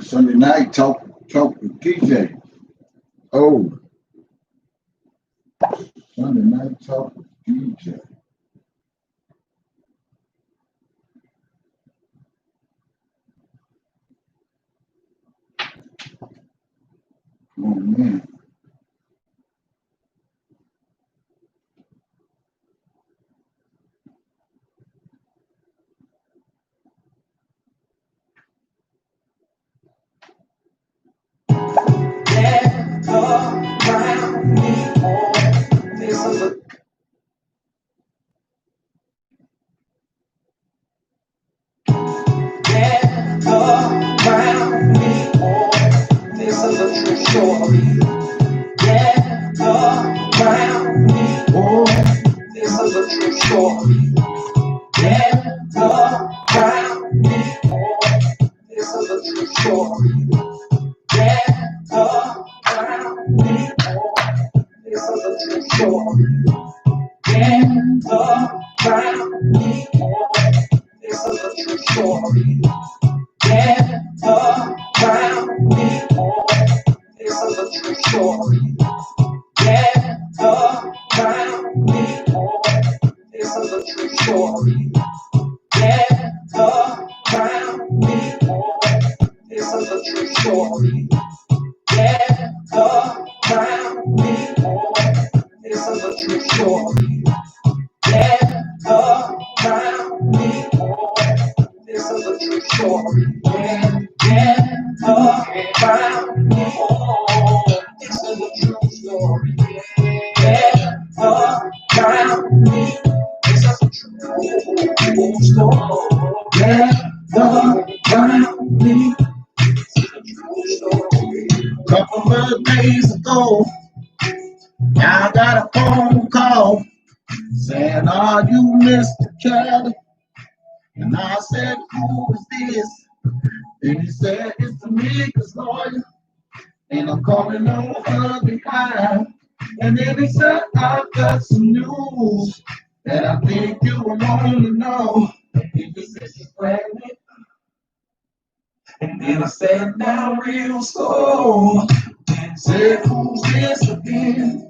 Sunday night, talk with TJ. Oh, Sunday night, talk with TJ. Oh, man. This is a true story. Yeah, around me, boy. This is a true story. Yeah, around me, boy. This is a true story. Yeah, around me, boy. This is a true story. Yeah, around me, boy. This is a true story. Yeah, around me, boy. This is a true story. Yeah, around me, boy. This is a true story. Yeah, around me, boy. This is a true story. Yeah, around me, boy. This is a true story. Yeah, around me, boy. This is a true story. Around me, boy. This is a true story. Around me, this is a true story. Around me, this is a true story. Couple of days ago, I got a phone call saying, "Are you Mr. Kelly?" And I said, "Who is this?" And he said, "It's the nigga's lawyer, and I'm calling on her behalf." And then he said, "I've got some news that I think you will want to know." He said, "She's pregnant." And then I sat down real slow and said, "Who's this again?"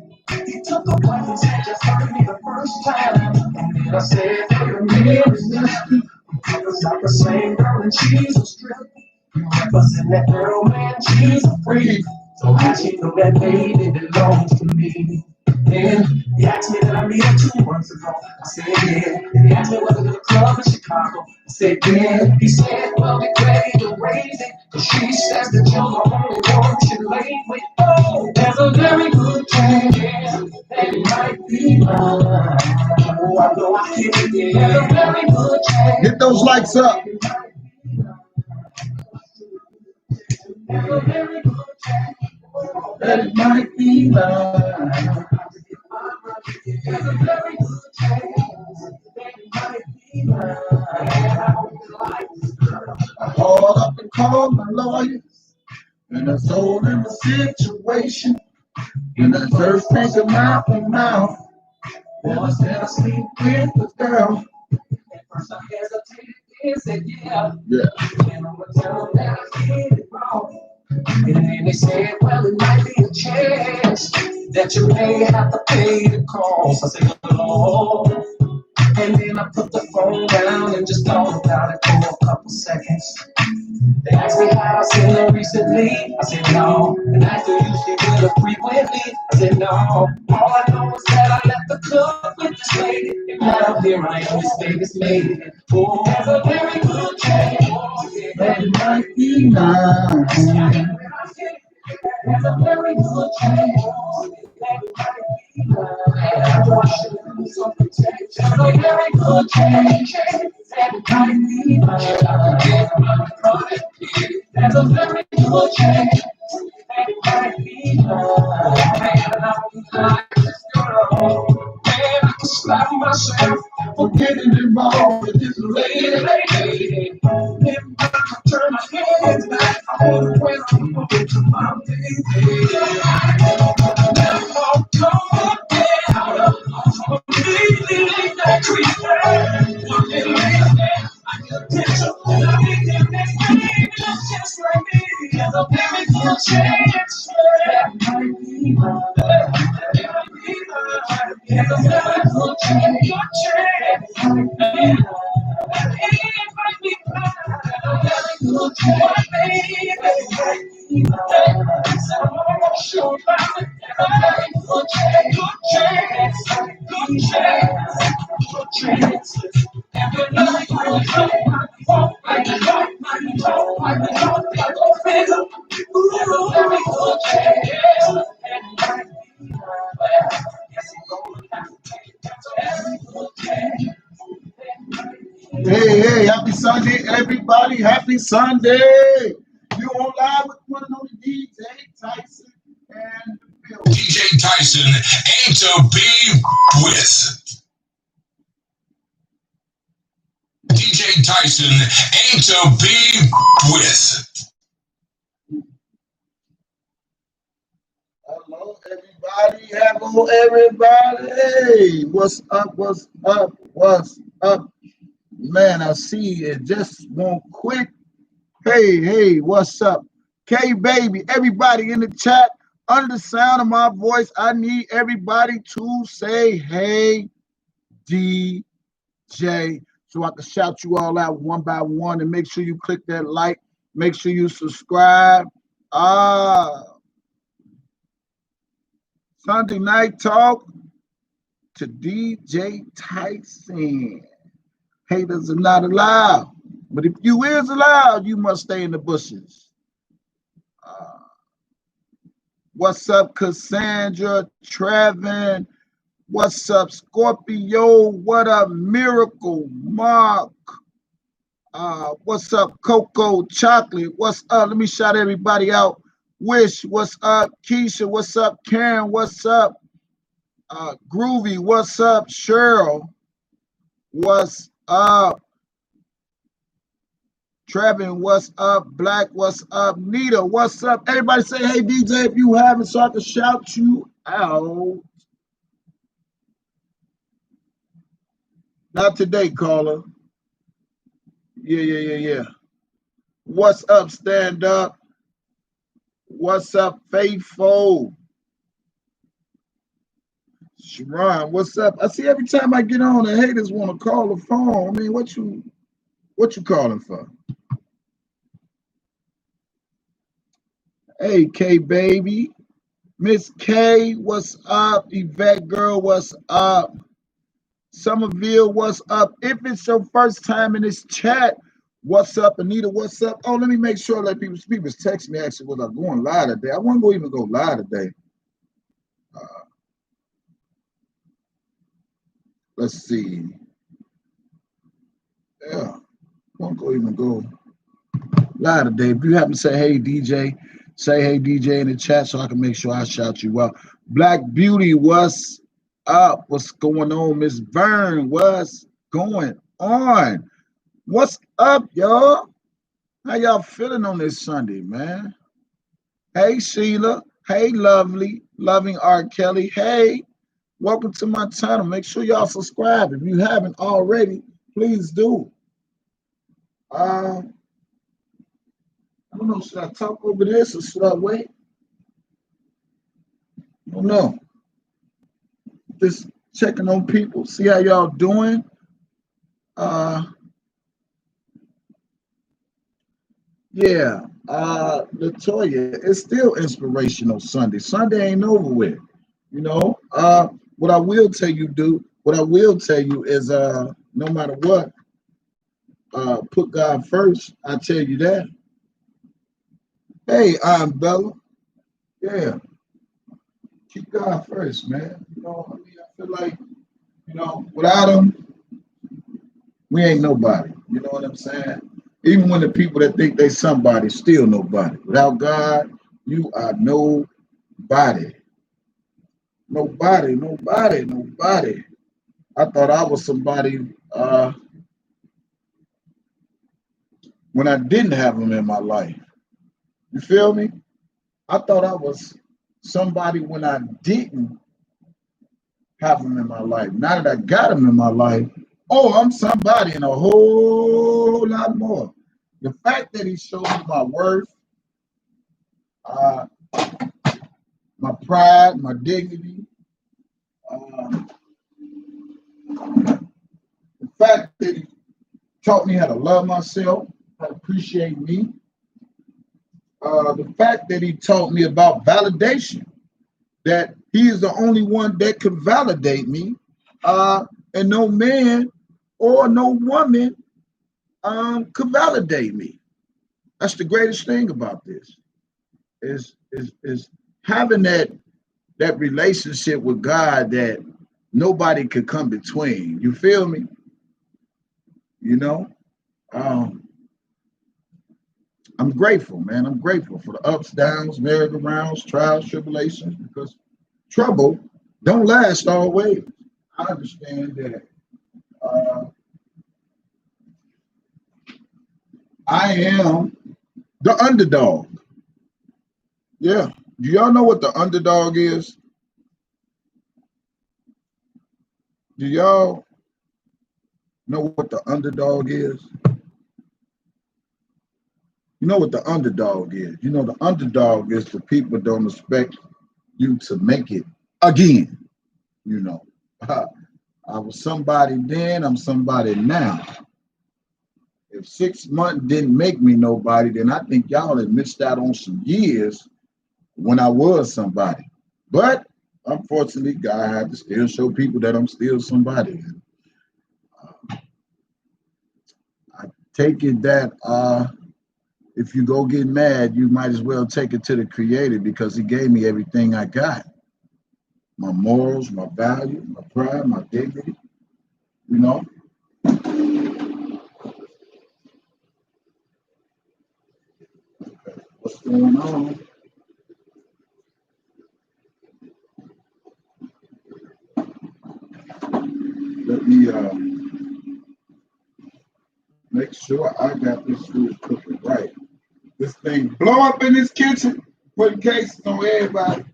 He took a bite and said, "Just heard me the first time." And then I said, "Your name is Nesty. It's like the same girl and she's a strip. You represent that girl, man, she's a freak. So how she know that baby belongs to me?" And he asked me that I met her 2 months ago. I said, yeah. And he asked me whether to the club in Chicago. I said, yeah. He said, well, get ready to raise it. Cause she says that you're the only one she laid with. Oh, there's a very good chance that it might be mine. Oh, I know I can not get. There's a very good chance. Get those lights up. There's a very good chance That it might be mine. there's a very good chance that it might be mine. I hope you like this girl. I called up and called my lawyer, and I told him the situation. And I first think of mouth to mouth. Then I said I sleep with the girl. At first I hesitated and said, yeah. Yeah. And I'm gonna tell them that I did it wrong. And then they said, well, it might be a chance that you may have to pay the cost. I said, Lord. And then I put the phone down and just thought about it for a couple seconds. They asked me how I seen her recently. I said no. And after you see with her frequently. I said no. All I know is that I left the club with this lady. And now here I am, this Vegas lady. Oh, there's a very good chance That it might be mine. there's a very good chance that it might be mine. I want you to do something. There's a very good chance that it might be mine. There's a very good chance that it might be mine. And I would like this girl. Man, I can slap myself for getting involved with this lady. If I turn my head back, I wonder when I'm moving to my baby. Now, come down, completely leave that creep. One little bit, I get attention, I make them next baby, that's just like me. very good chance. That might be mine. That might be mine. There's a very good chance. That might be mine. It might be mine. Very good chance. Baby, it might be mine. So I'm gonna show you mine. Very good chance. Good chance. Good chance. Good chance. Every night I talk, I talk, I talk, I talk, I go figure. Ooh, very good chance. Hey, happy Sunday, everybody. Happy Sunday. You on live with one and only DJ Tyson and Bill. DJ Tyson ain't to be with. DJ Tyson ain't to be with. Hello, everybody. Hello, everybody. Hey, what's up? What's up? What's up? Man, I see it. Just one quick. Hey, what's up? K baby, everybody in the chat, under the sound of my voice, I need everybody to say hey, DJ, so I can shout you all out one by one, and make sure you click that like, make sure you subscribe. Sunday night talk to DJ Tyson. Haters are not allowed. But if you is allowed, you must stay in the bushes. What's up, Cassandra, Trevin? What's up, Scorpio? What up, Miracle, Mark? What's up, Coco, Chocolate? What's up? Let me shout everybody out. Wish, what's up? Keisha, what's up? Karen, what's up? Groovy, what's up? Cheryl, what's up? Trevin, what's up? Black, what's up? Nita, what's up? Everybody say, hey, DJ, if you haven't, so I can shout you out. Not today, caller. Yeah. What's up, stand up? What's up, Faithful? Sharon, what's up? I see every time I get on, the haters want to call the phone. I mean, what you calling for? Hey, K baby. Miss K, what's up? Yvette girl, what's up? Somerville, what's up? If it's your first time in this chat, what's up? Anita, what's up? Oh, let me make sure that people text me actually was I going live today. I wasn't going to even go live today. Let's see. Yeah, I won't even go live today. If you happen to say hey DJ, say hey DJ in the chat so I can make sure I shout you out. Black Beauty, what's up? What's going on? Miss Vern, what's going on? What's up, y'all? How y'all feeling on this Sunday, man? Hey, Sheila. Hey, Lovely. Loving R. Kelly. Hey, welcome to my channel. Make sure y'all subscribe. If you haven't already, please do. I don't know, should I talk over this or should I wait? I don't know. Just checking on people, see how y'all doing. Yeah, Latoya, it's still inspirational Sunday. Sunday ain't over with, you know. What I will tell you is no matter what, put God first. I tell you that. Hey, I'm Bella. Yeah. Keep God first, man. You know, I mean, I feel like, you know, without him, we ain't nobody. You know what I'm saying? Even when the people that think they somebody, still nobody. Without God, you are nobody. Nobody. I thought I was somebody when I didn't have him in my life. You feel me? I thought I was somebody when I didn't have him in my life. Now that I got him in my life, oh, I'm somebody and a whole lot more. The fact that he showed me my worth, my pride, my dignity, the fact that he taught me how to love myself, how to appreciate me, the fact that he taught me about validation, that he is the only one that could validate me, and no man or no woman could validate me. That's the greatest thing about this is having that relationship with God that nobody could come between. You feel me? You know, um, I'm grateful, man. I'm grateful for the ups, downs, merry-go-rounds, trials, tribulations, because trouble don't last always. I understand that I am the underdog. Yeah. Do y'all know what the underdog is? Do y'all know what the underdog is? You know what the underdog is. You know the underdog is the people don't expect you to make it again. You know, I was somebody then, I'm somebody now. If 6 months didn't make me nobody, then I think y'all had missed out on some years when I was somebody. But unfortunately, God had to still show people that I'm still somebody. I take it that if you go get mad, you might as well take it to the Creator because He gave me everything I got. My morals, my value, my pride, my dignity, you know. What's going on? Let me make sure I got this food cooking right. This thing blow up in this kitchen, putting cases on everybody.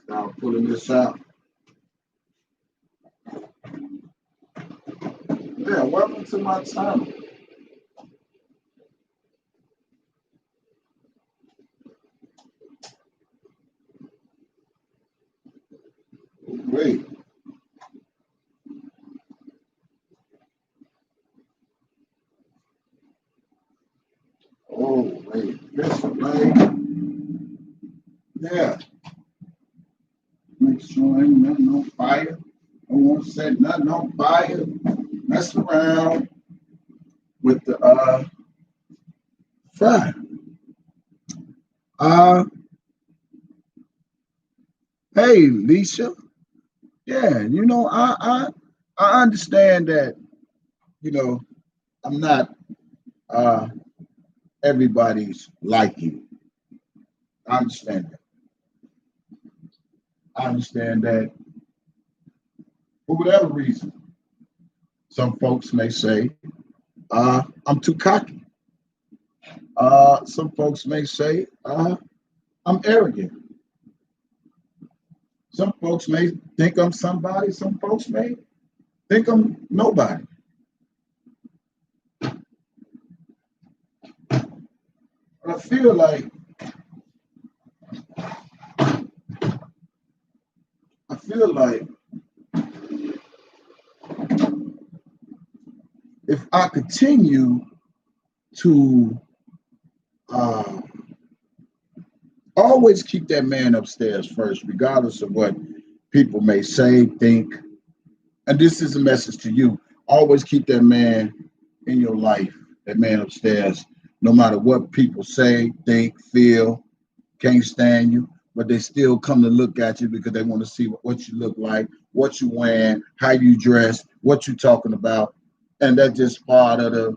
Start pulling this out. Yeah, welcome to my channel. Wait. Oh, wait. This way. Yeah. Make sure ain't nothing on fire. I won't set nothing on fire. Mess around with the fry. Uh, hey, Lisa. Yeah, you know, I understand that, you know, I'm not everybody's liking. I understand that. I understand that for whatever reason. Some folks may say, I'm too cocky. Some folks may say, I'm arrogant. Some folks may think I'm somebody. Some folks may think I'm nobody. But I feel like if I continue to always keep that man upstairs first, regardless of what people may say, think. And this is a message to you. Always keep that man in your life, that man upstairs, no matter what people say, think, feel, can't stand you, but they still come to look at you because they want to see what you look like, what you wearing, how you dress, what you talking about. And that's just part of the,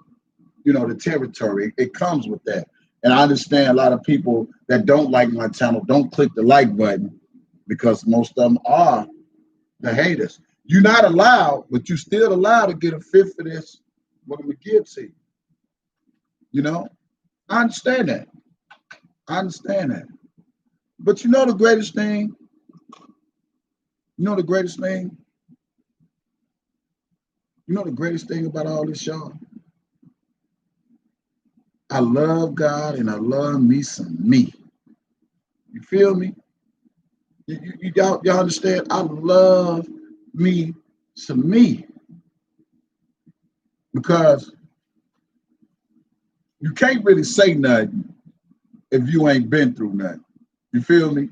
you know, the territory. It comes with that. And I understand a lot of people that don't like my channel don't click the like button because most of them are the haters. You're not allowed, but you're still allowed to get a fifth of this what I'm gonna give to you. You know, I understand that. I understand that. But you know the greatest thing? You know the greatest thing? You know the greatest thing about all this, y'all? I love God and I love me some me. You feel me? Y'all understand? I love me some me because you can't really say nothing if you ain't been through nothing. You feel me?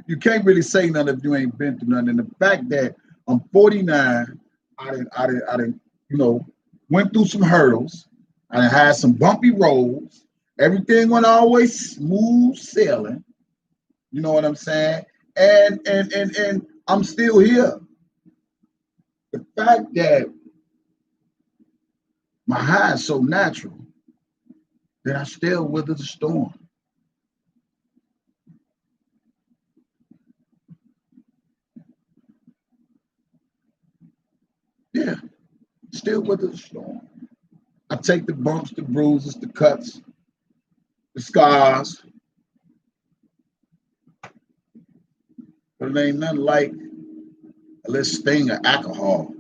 You can't really say nothing if you ain't been through nothing. And the fact that I'm 49, I didn't, you know, went through some hurdles. I done had some bumpy roads. Everything went always smooth sailing. You know what I'm saying? And I'm still here. The fact that my high is so natural that I still weather the storm. Yeah, still weather the storm. I take the bumps, the bruises, the cuts, the scars, but it ain't nothing like a little sting of alcohol,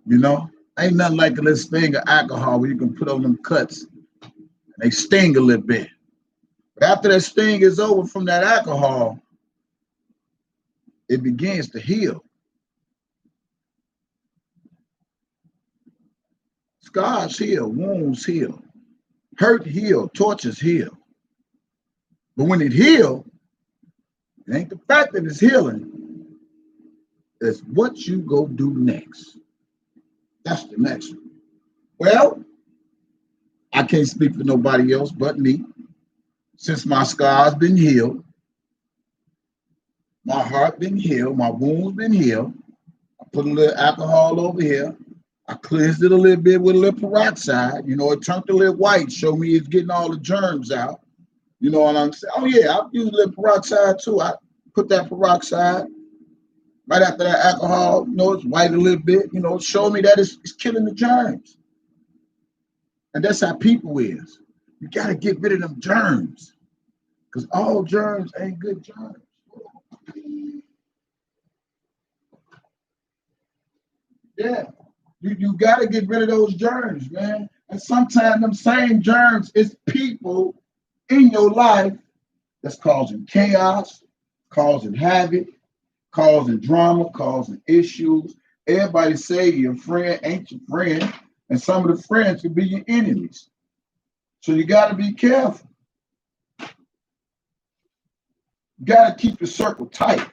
you know? Ain't nothing like a little sting of alcohol where you can put on them cuts and they sting a little bit. But after that sting is over from that alcohol, it begins to heal. Scars heal, wounds heal, hurt heal, tortures heal. But when it heals, it ain't the fact that it's healing, it's what you go do next. That's the next one. Well, I can't speak for nobody else but me. Since my scars been healed, my heart been healed, my wounds been healed. I put a little alcohol over here. I cleansed it a little bit with a little peroxide. You know, it turned a little white, show me it's getting all the germs out. You know what I'm saying? Oh yeah, I use a little peroxide too. I put that peroxide right after that alcohol. You know, it's white a little bit. You know, show me that it's killing the germs. And that's how people is. You gotta get rid of them germs, because all germs ain't good germs. Yeah, you got to get rid of those germs, man. And sometimes them same germs is people in your life that's causing chaos, causing havoc, causing drama, causing issues. Everybody say your friend ain't your friend, and some of the friends could be your enemies. So you got to be careful. You got to keep the circle tight.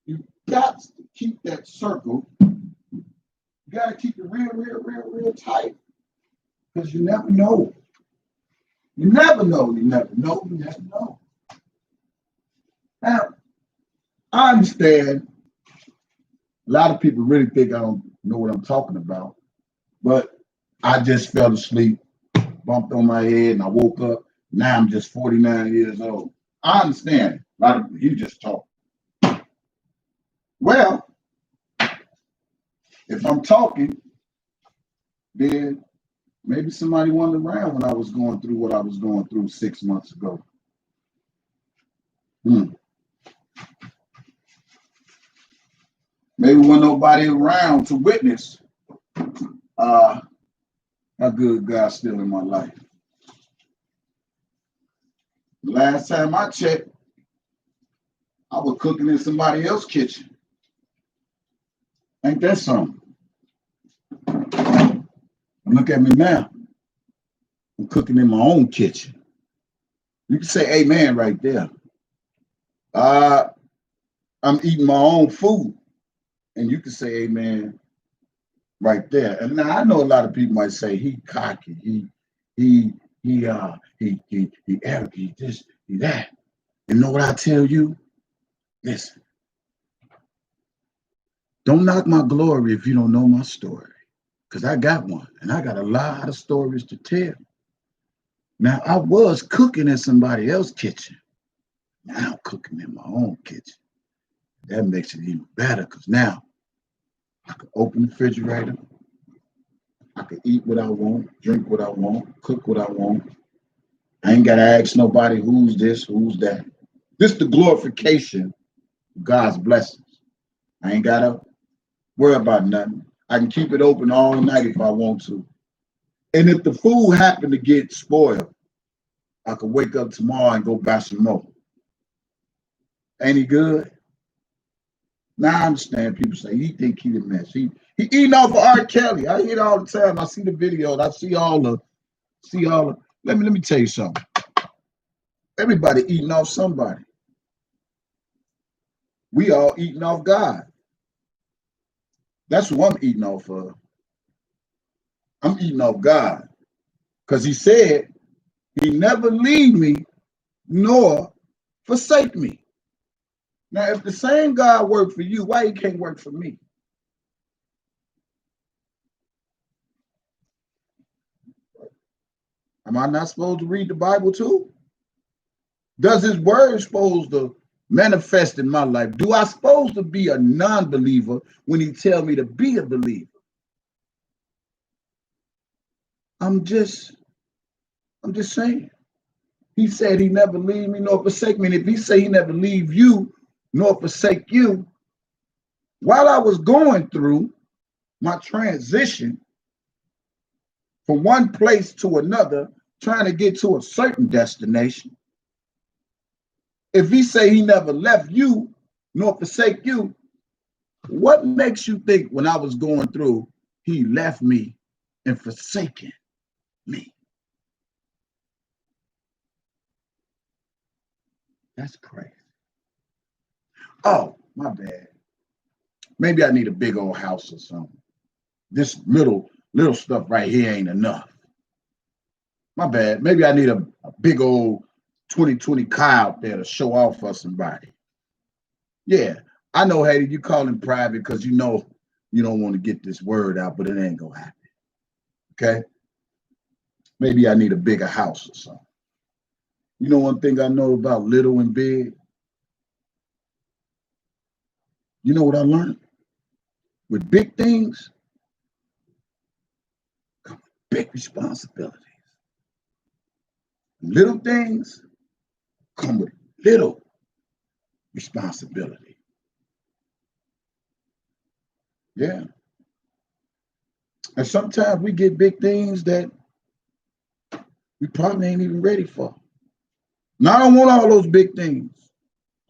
You got to keep that circle. You got to keep it real tight, because you never know. You never know. You never know. You never know. Now, I understand a lot of people really think I don't know what I'm talking about, but I just fell asleep, bumped on my head, and I woke up. Now I'm just 49 years old. I understand. A lot of people, you just talk. Well, if I'm talking, then maybe somebody wasn't around when I was going through what I was going through 6 months ago. Maybe when nobody around to witness how good God's still in my life. The last time I checked, I was cooking in somebody else's kitchen. Ain't that something? Look at me now. I'm cooking in my own kitchen. You can say amen right there. I'm eating my own food. And you can say amen right there. And now I know a lot of people might say he cocky, he arrogant, he this, he that. You know what I tell you? Listen, don't knock my glory if you don't know my story. Because I got one, and I got a lot of stories to tell. Now, I was cooking in somebody else's kitchen. Now I'm cooking in my own kitchen. That makes it even better, because now I can open the refrigerator, I can eat what I want, drink what I want, cook what I want. I ain't got to ask nobody who's this, who's that. This is the glorification of God's blessings. I ain't got to worry about nothing. I can keep it open all night if I want to. And if the food happened to get spoiled, I could wake up tomorrow and go buy some more. Ain't he good? Now I understand people say he think he the mess. He eating off of R. Kelly. I hear it all the time. I see the videos. I see all the let me tell you something. Everybody eating off somebody. We all eating off God. That's who I'm eating off of. I'm eating off God. Because he said he never leave me nor forsake me. Now, if the same God worked for you, why he can't work for me? Am I not supposed to read the Bible too? Does his word supposed to manifest in my life? Do I supposed to be a non-believer when he tell me to be a believer? I'm just saying. He said he never leave me nor forsake me. And if he say he never leave you nor forsake you, while I was going through my transition from one place to another, trying to get to a certain destination, if he say he never left you nor forsake you, what makes you think when I was going through, he left me and forsaken me? That's crazy. Oh, my bad. Maybe I need a big old house or something. This little stuff right here ain't enough. My bad. Maybe I need a big old 2020 car out there to show off for somebody. Yeah, I know, Hater, you call him private because you know you don't want to get this word out, but it ain't gonna happen. Okay? Maybe I need a bigger house or something. You know one thing I know about little and big? You know what I learned? With big things come big responsibilities. Little things come with little responsibility. Yeah. And sometimes we get big things that we probably ain't even ready for. Now, I don't want all those big things.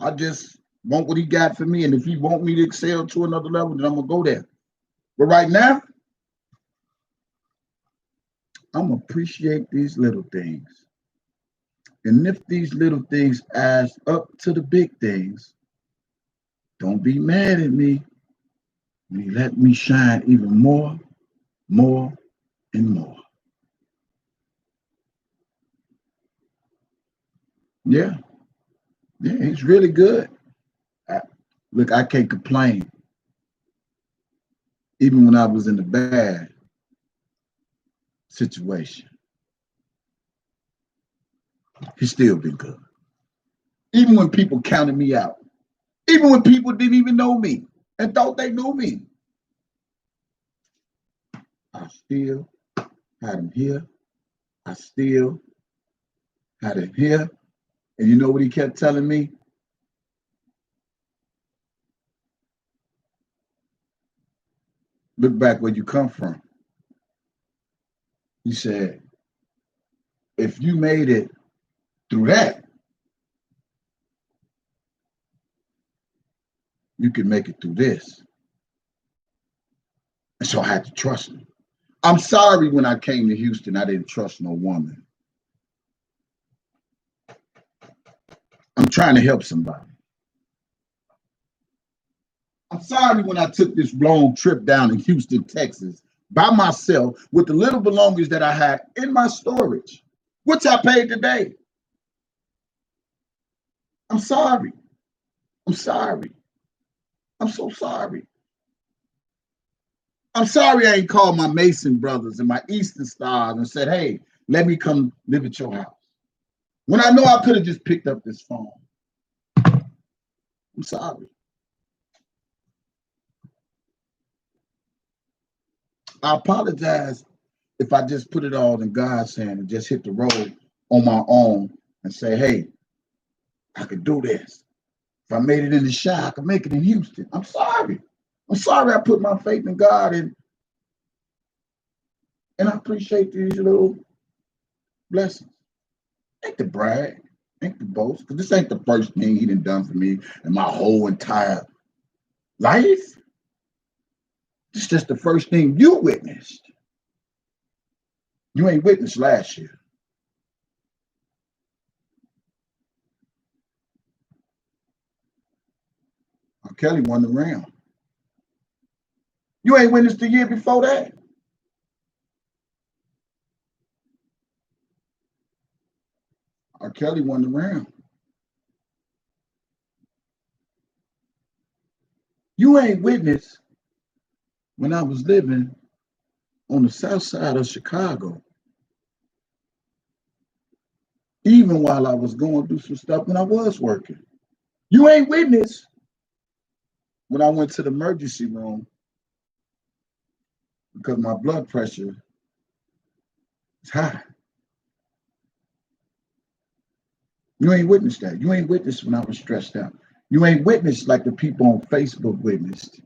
I just want what he got for me. And if he want me to excel to another level, then I'm going to go there. But right now, I'm going to appreciate these little things. And if these little things adds up to the big things, don't be mad at me when you let me shine even more, and more. Yeah, he's really good. Look, I can't complain. Even when I was in the bad situation, he's still been good. Even when people counted me out, even when people didn't even know me and thought they knew me, I still had him here. I still had him here. And you know what he kept telling me? Look back where you come from. He said, if you made it through that, you can make it through this. And so I had to trust him. I'm sorry when I came to Houston, I didn't trust no woman. I'm trying to help somebody. I'm sorry when I took this long trip down in Houston, Texas, by myself with the little belongings that I had in my storage, which I paid today. I'm sorry. I'm sorry. I'm so sorry. I'm sorry I ain't called my Mason brothers and my Eastern Stars and said, hey, let me come live at your house. When I know I could have just picked up this phone. I'm sorry. I apologize if I just put it all in God's hand and just hit the road on my own and say, hey, I could do this. If I made it in the Chi, I could make it in Houston. I'm sorry. I'm sorry I put my faith in God, and I appreciate these little blessings. Ain't the brag, ain't the boast, because this ain't the first thing he done for me in my whole entire life. This is just the first thing you witnessed. You ain't witnessed last year. R. Kelly won the round. You ain't witnessed the year before that. R. Kelly won the round. You ain't witnessed when I was living on the south side of Chicago, even while I was going through some stuff when I was working. You ain't witnessed when I went to the emergency room because my blood pressure is high. You ain't witnessed that. You ain't witnessed when I was stressed out. You ain't witnessed like the people on Facebook witnessed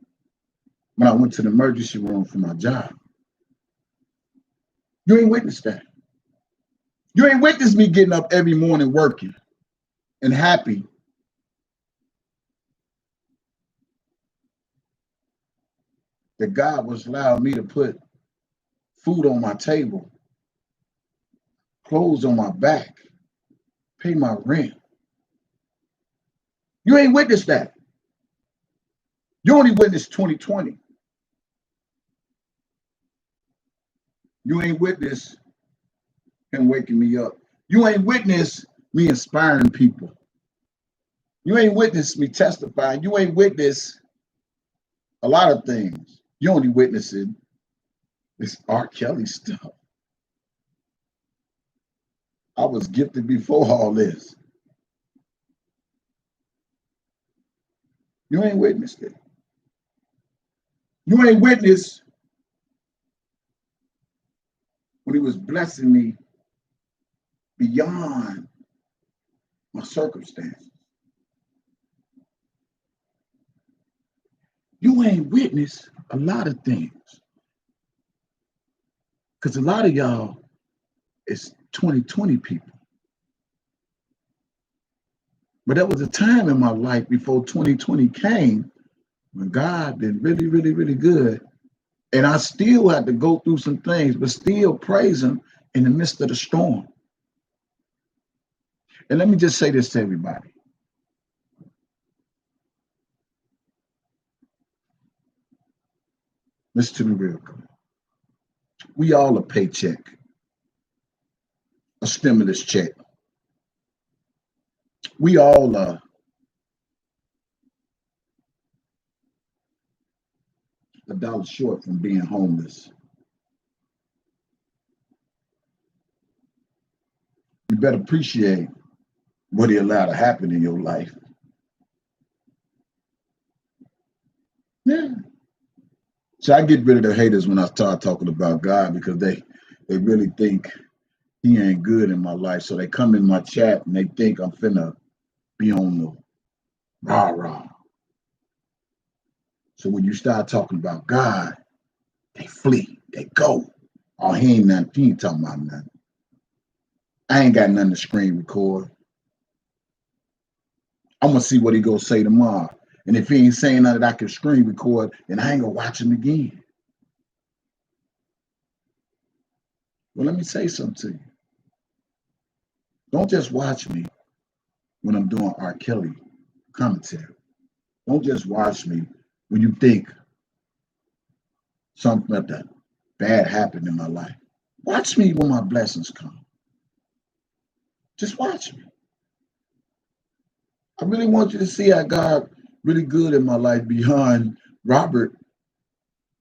when I went to the emergency room for my job. You ain't witnessed that. You ain't witnessed me getting up every morning working and happy that God was allowing me to put food on my table, clothes on my back, pay my rent. You ain't witnessed that. You only witnessed 2020. You ain't witnessed him waking me up. You ain't witnessed me inspiring people. You ain't witnessed me testifying. You ain't witnessed a lot of things. You only witnessing this R. Kelly stuff. I was gifted before all this. You ain't witnessed it. You ain't witnessed when he was blessing me beyond my circumstances. You ain't witnessed a lot of things. Because a lot of y'all is 2020 people. But there was a time in my life before 2020 came when God been really, really, really good. And I still had to go through some things, but still praise him in the midst of the storm. And let me just say this to everybody. Listen to me real quick. We all a paycheck, a stimulus check. We all a dollar short from being homeless. You better appreciate what he allowed to happen in your life. Yeah. So I get rid of the haters when I start talking about God, because they really think he ain't good in my life. So they come in my chat and they think I'm finna be on the rah-rah. So when you start talking about God, they flee, they go. Oh, he ain't nothing, he ain't talking about nothing. I ain't got nothing to screen record. I'm gonna see what he gonna say tomorrow. And if he ain't saying nothing that I can screen record, then I ain't gonna watch him again. Well, let me say something to you. Don't just watch me when I'm doing R. Kelly commentary. Don't just watch me when you think something like that bad happened in my life. Watch me when my blessings come. Just watch me. I really want you to see how God really good in my life behind Robert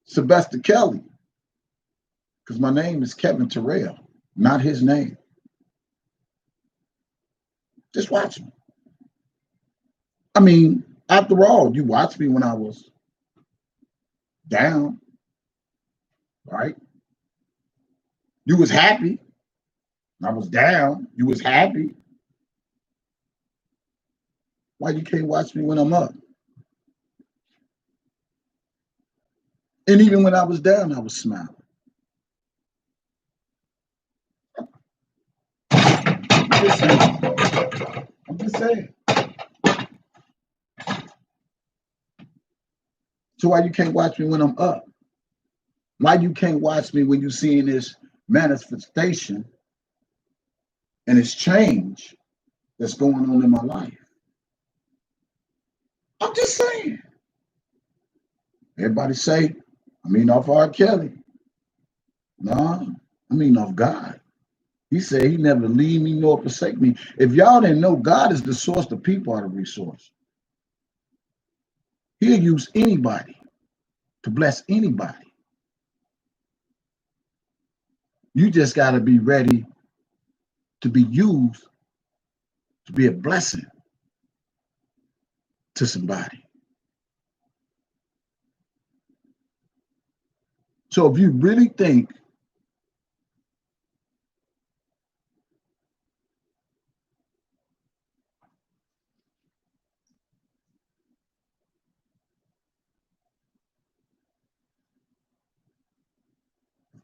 Sylvester Kelly. Because my name is Kevin Terrell, not his name. Just watch me. I mean, after all, you watched me when I was down, right? You was happy. I was down. You was happy. Why you can't watch me when I'm up? And even when I was down, I was smiling. I'm just saying. I'm just saying. So why you can't watch me when I'm up? Why you can't watch me when you seeing this manifestation and this change that's going on in my life? I'm just saying. Everybody say, I mean off R. Kelly. No, I mean off God. He said he never leave me nor forsake me. If y'all didn't know, God is the source, the people are the resource. He'll use anybody to bless anybody. You just got to be ready to be used to be a blessing to somebody. So if you really think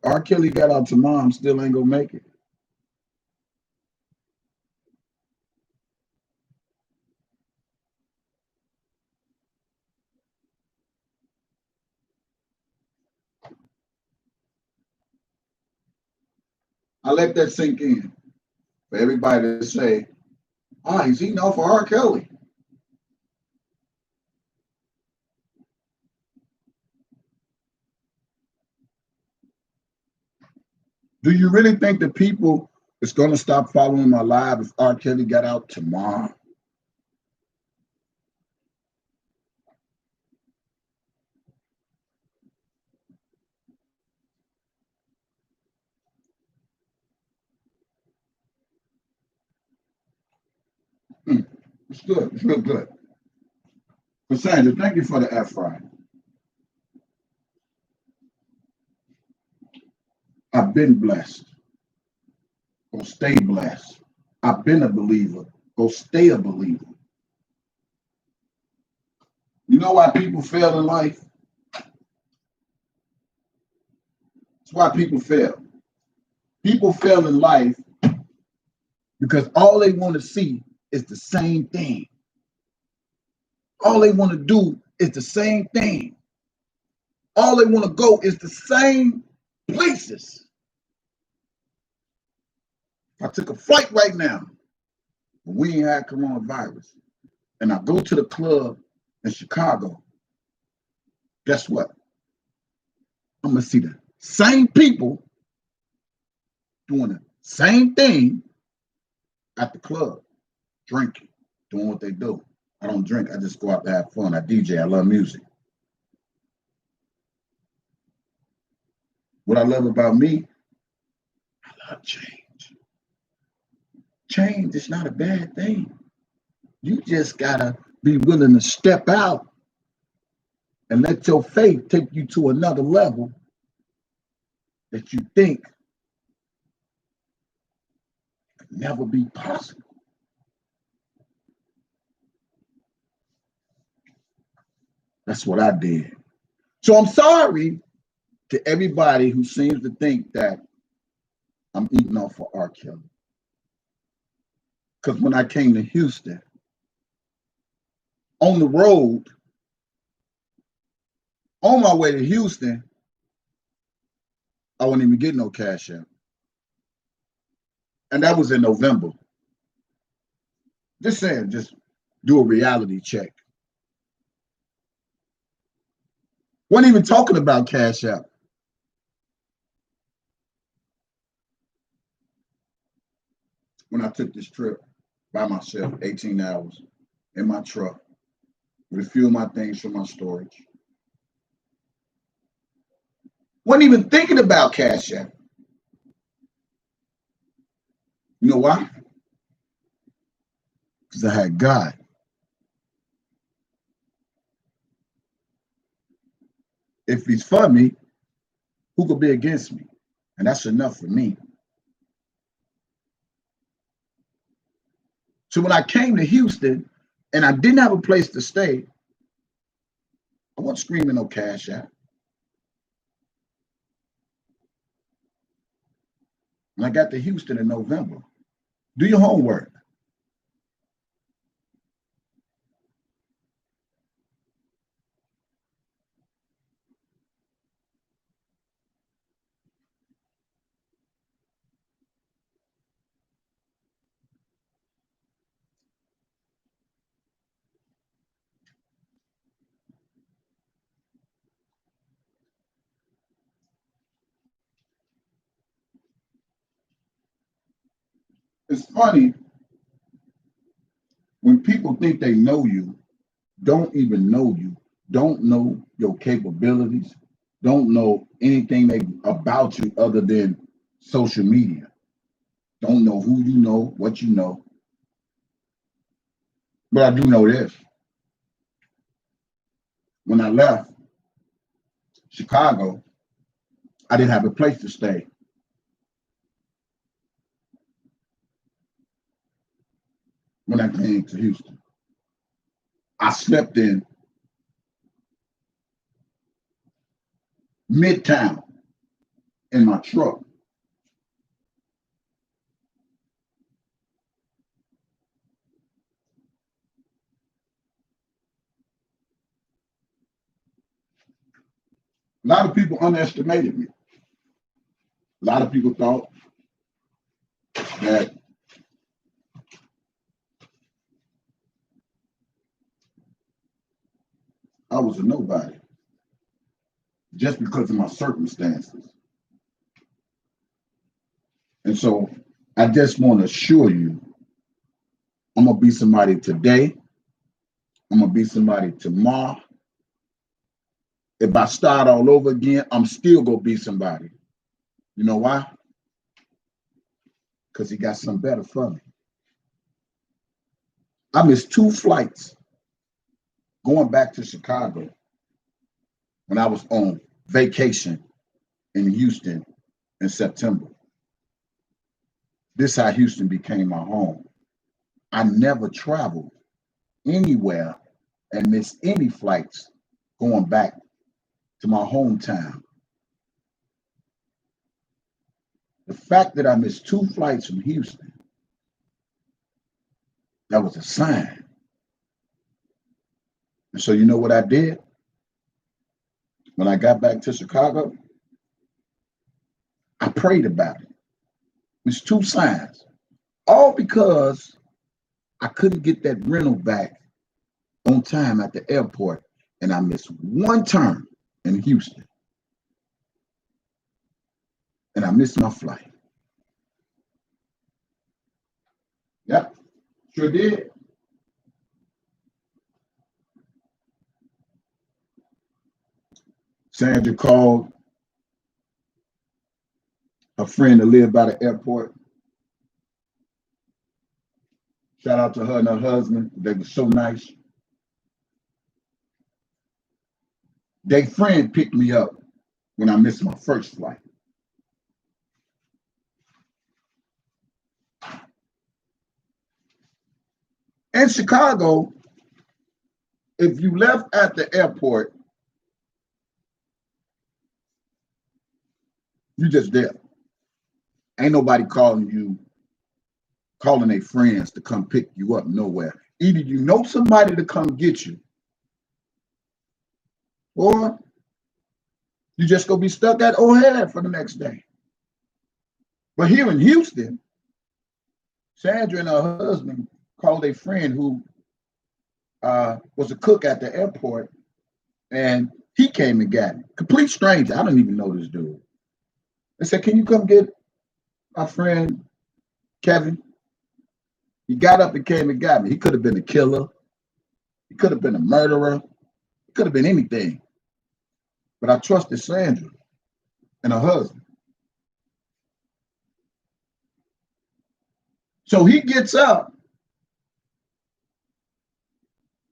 R. Kelly got out to mom, still ain't gonna make it. I let that sink in for everybody to say, he's eating off of R. Kelly. Do you really think the people is going to stop following my live if R. Kelly got out tomorrow? It's good. It's real good. Cassandra, thank you for the F fry. I've been blessed. Go stay blessed. I've been a believer. Go stay a believer. You know why people fail in life? That's why people fail. People fail in life because all they want to see is the same thing. All they want to do is the same thing. All they want to go is the same places. If I took a flight right now, but we ain't had coronavirus, and I go to the club in Chicago, guess what? I'm going to see the same people doing the same thing at the club, drinking, doing what they do. I don't drink. I just go out to have fun. I DJ. I love music. What I love about me, I love change. Change is not a bad thing. You just got to be willing to step out and let your faith take you to another level that you think could never be possible. That's what I did. So I'm sorry to everybody who seems to think that I'm eating off of R. Kelly. Because when I came to Houston, on the road, on my way to Houston, I wouldn't even get no cash out. And that was in November. Just saying, just do a reality check. Wasn't even talking about cash out. When I took this trip by myself, 18 hours in my truck, with a few of my things for my storage. Wasn't even thinking about cash out. You know why? Because I had God. If he's for me, who could be against me? And that's enough for me. So when I came to Houston and I didn't have a place to stay, I wasn't screaming no cash out. When I got to Houston in November, do your homework. It's funny when people think they know you, don't even know you, don't know your capabilities, don't know anything about you other than social media. Don't know who you know, what you know. But I do know this. When I left Chicago, I didn't have a place to stay. When I came to Houston, I slept in Midtown in my truck. A lot of people underestimated me. A lot of people thought that I was a nobody just because of my circumstances. And so I just want to assure you, I'm going to be somebody today. I'm going to be somebody tomorrow. If I start all over again, I'm still going to be somebody. You know why? Because he got something better for me. I missed 2 flights going back to Chicago when I was on vacation in Houston in September. This is how Houston became my home. I never traveled anywhere and missed any flights going back to my hometown. The fact that I missed 2 flights from Houston, that was a sign. And so you know what I did? When I got back to Chicago, I prayed about it. It's 2 signs. All because I couldn't get that rental back on time at the airport, and I missed 1 turn in Houston. And I missed my flight. Yep, sure did. Sandra called a friend that lived by the airport. Shout out to her and her husband. They were so nice. Their friend picked me up when I missed my first flight. In Chicago, if you left at the airport, you just there. Ain't nobody calling their friends to come pick you up nowhere. Either you know somebody to come get you, or you just gonna be stuck at O'Hare for the next day. But here in Houston, Sandra and her husband called a friend who was a cook at the airport, and he came and got me. Complete stranger. I don't even know this dude. They said, "Can you come get my friend Kevin?" He got up and came and got me. He could have been a killer. He could have been a murderer. He could have been anything. But I trusted Sandra and her husband. So he gets up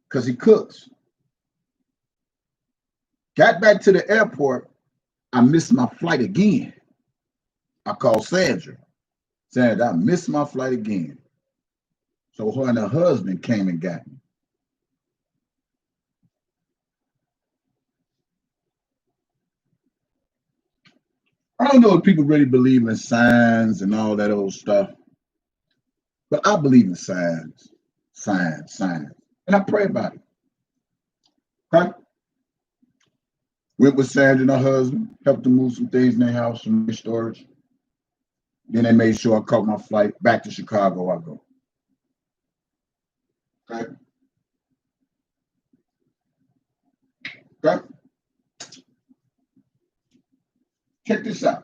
because he cooks. Got back to the airport. I missed my flight again. I called Sandra. Sandra, I missed my flight again. So her and her husband came and got me. I don't know if people really believe in signs and all that old stuff, but I believe in signs. And I pray about it. Okay? Went with Sandra and her husband, helped them move some things in their house from their storage. Then they made sure I caught my flight back to Chicago. I go. Okay? Okay? Check this out.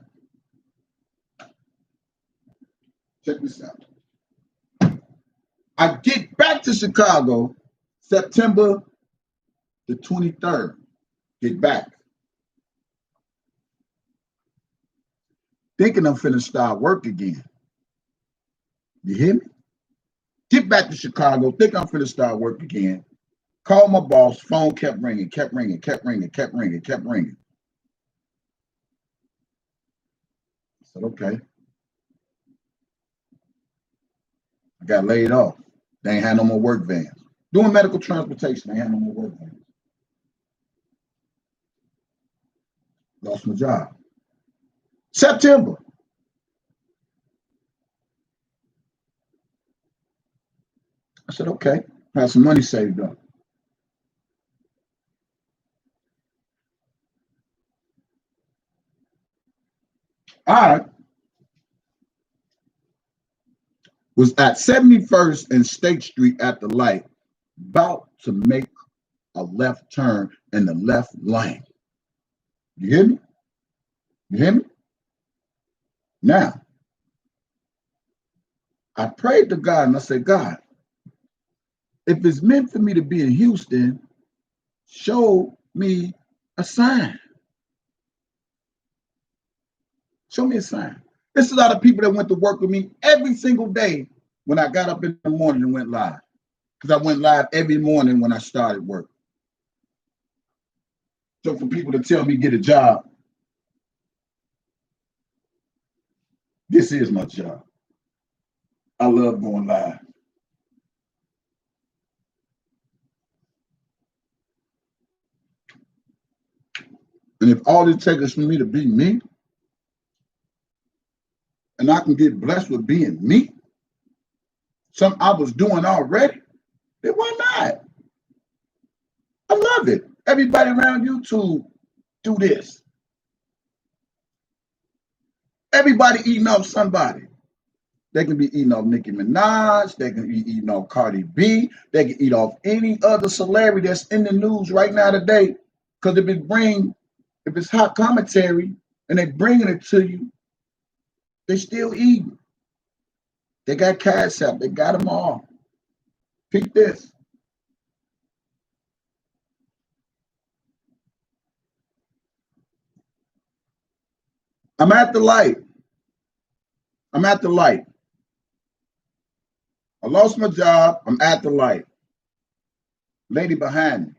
Check this out. I get back to Chicago September the 23rd. Get back. Thinking I'm finna start work again. You hear me? Get back to Chicago, think I'm finna start work again. Call my boss, phone kept ringing. I said, okay. I got laid off. They ain't had no more work vans. Doing medical transportation, they ain't had no more work vans. Lost my job. September. I said, okay. I had some money saved up. All right. Was at 71st and State Street at the light, about to make a left turn in the left lane. You hear me? You hear me? Now, I prayed to God and I said, God, if it's meant for me to be in Houston, show me a sign. Show me a sign. There's a lot of people that went to work with me every single day when I got up in the morning and went live. Because I went live every morning when I started work. So for people to tell me get a job, this is my job. I love going live. And if all it takes is for me to be me, and I can get blessed with being me, something I was doing already, then why not? I love it. Everybody around YouTube do this. Everybody eating off somebody. They can be eating off Nicki Minaj. They can be eating off Cardi B. They can eat off any other celebrity that's in the news right now today. Because if it's hot commentary and they bringing it to you, they still eating. They got Cash App. They got them all. Pick this. I'm at the light. I'm at the light. I lost my job. I'm at the light. Lady behind me.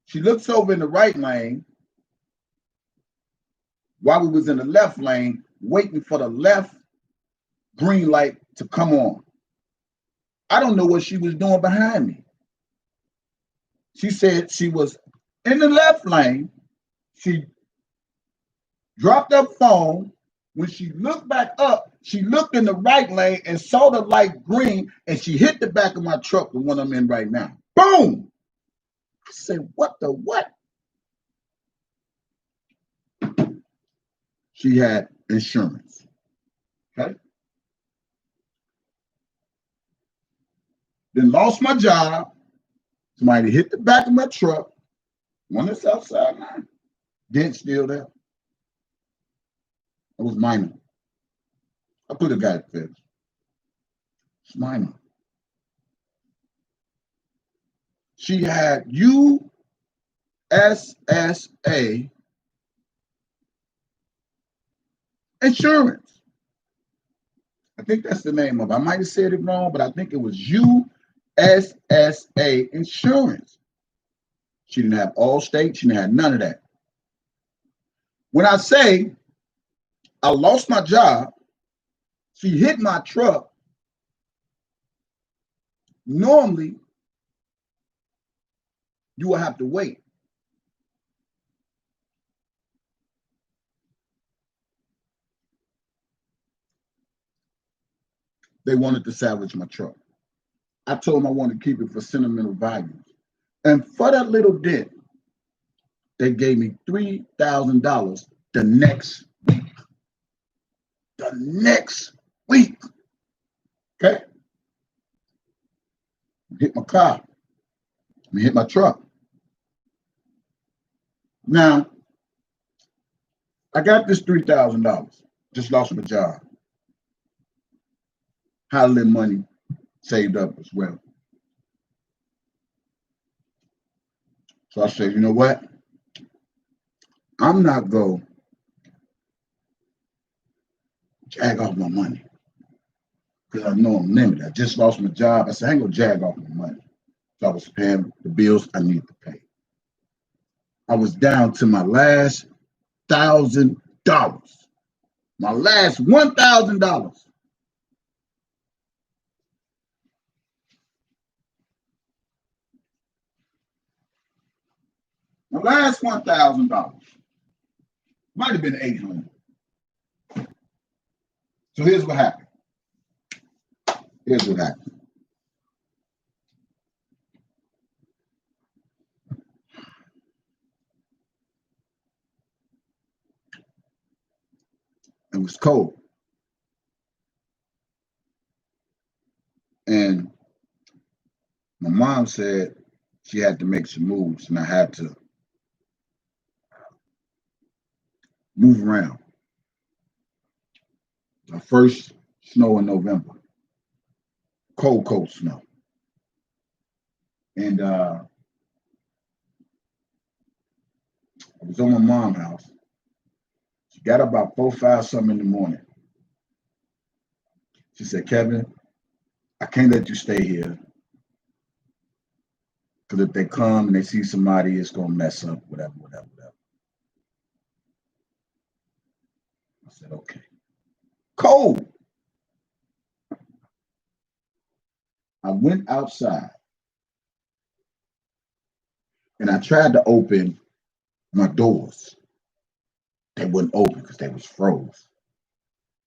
She looks over in the right lane while we was in the left lane, waiting for the left green light to come on. I don't know what she was doing behind me. She said she was in the left lane. She dropped her phone. When she looked back up, she looked in the right lane and saw the light green, and she hit the back of my truck, the one I'm in right now. Boom! I said, what the what? She had insurance. Okay. Then lost my job. Somebody hit the back of my truck. One that's outside now. Dent still there. It was minor. I could have got it fixed. It's minor. She had USSA insurance. I think that's the name of it. I might have said it wrong, but I think it was USSA insurance. She didn't have Allstate. She didn't have none of that. When I say I lost my job. She hit my truck. Normally, you will have to wait. They wanted to salvage my truck. I told them I wanted to keep it for sentimental values. And for that little dent, they gave me $3,000 the next week. The next week. Okay? Hit my car. Hit my truck. Now, I got this $3,000. Just lost my job. Had a little money saved up as well. So I said, you know what? I'm not going to jag off my money because I know I'm limited. I just lost my job. I said, I ain't going to jag off my money. So I was paying the bills I need to pay. I was down to my last $1,000. My last $1,000. My last $1,000. Might have been $800. So here's what happened. Here's what happened. It was cold. And my mom said she had to make some moves, and I had to move around. The first snow in November. Cold snow. And I was on my mom's house. She got up about 4, 5 something in the morning. She said, Kevin, I can't let you stay here. Because if they come and they see somebody, it's going to mess up, whatever. I said, okay. Cold. I went outside and I tried to open my doors. They wouldn't open because they was froze.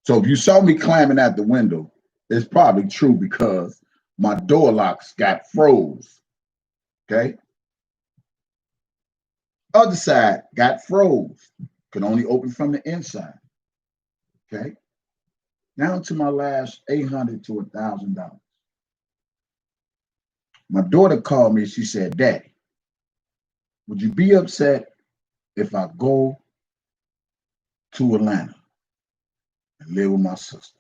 So if you saw me climbing out the window, it's probably true because my door locks got froze. Okay. Other side got froze. Could only open from the inside. Okay. Down to my last $800 to $1,000. My daughter called me. She said, Daddy, would you be upset if I go to Atlanta and live with my sister?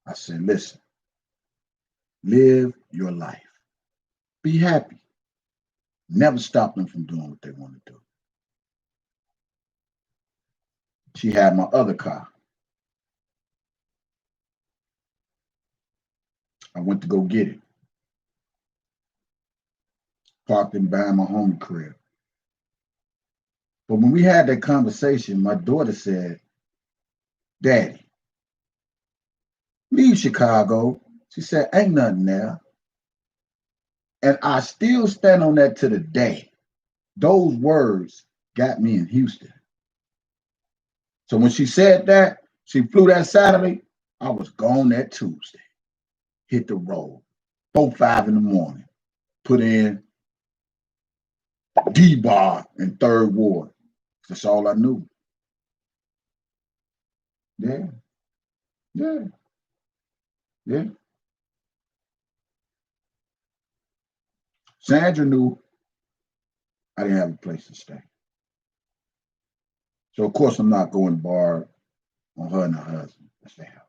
I said, listen, live your life. Be happy. Never stop them from doing what they want to do. She had my other car. I went to go get it. Parked in behind my home crib. But when we had that conversation, my daughter said, Daddy, leave Chicago. She said, ain't nothing there. And I still stand on that to the day. Those words got me in Houston. So when she said that, she flew that Saturday, I was gone that Tuesday. Hit the road. 4, 5 in the morning. Put in D-bar in 3rd Ward. That's all I knew. Yeah. Sandra knew I didn't have a place to stay. So, of course, I'm not going to bar on her and her husband. That's their house.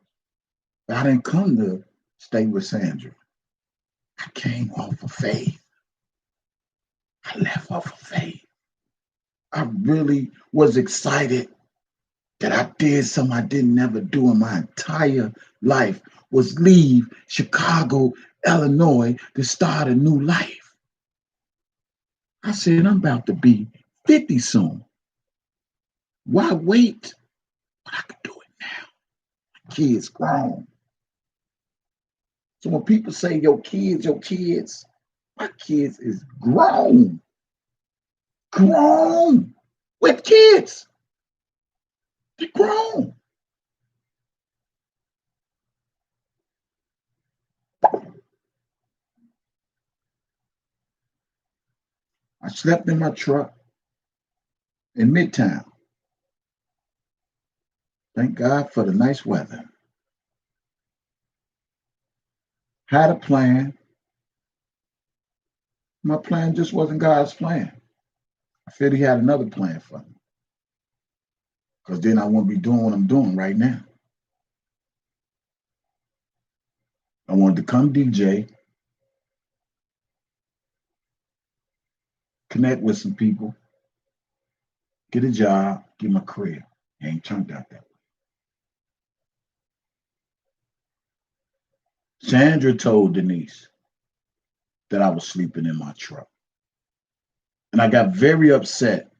But I didn't come to stay with Sandra. I came off of faith. I left off of faith. I really was excited that I did something I didn't never do in my entire life, was leave Chicago, Illinois to start a new life. I said, I'm about to be 50 soon. Why wait? But I could do it. kids grown. So when people say your kids, my kids is grown. Grown with kids. They're grown. I slept in my truck in Midtown. Thank God for the nice weather. Had a plan. My plan just wasn't God's plan. I feel he had another plan for me. Because then I won't be doing what I'm doing right now. I wanted to come DJ, connect with some people, get a job, get my career. It ain't turned out that way. Sandra told Denise that I was sleeping in my truck. And I got very upset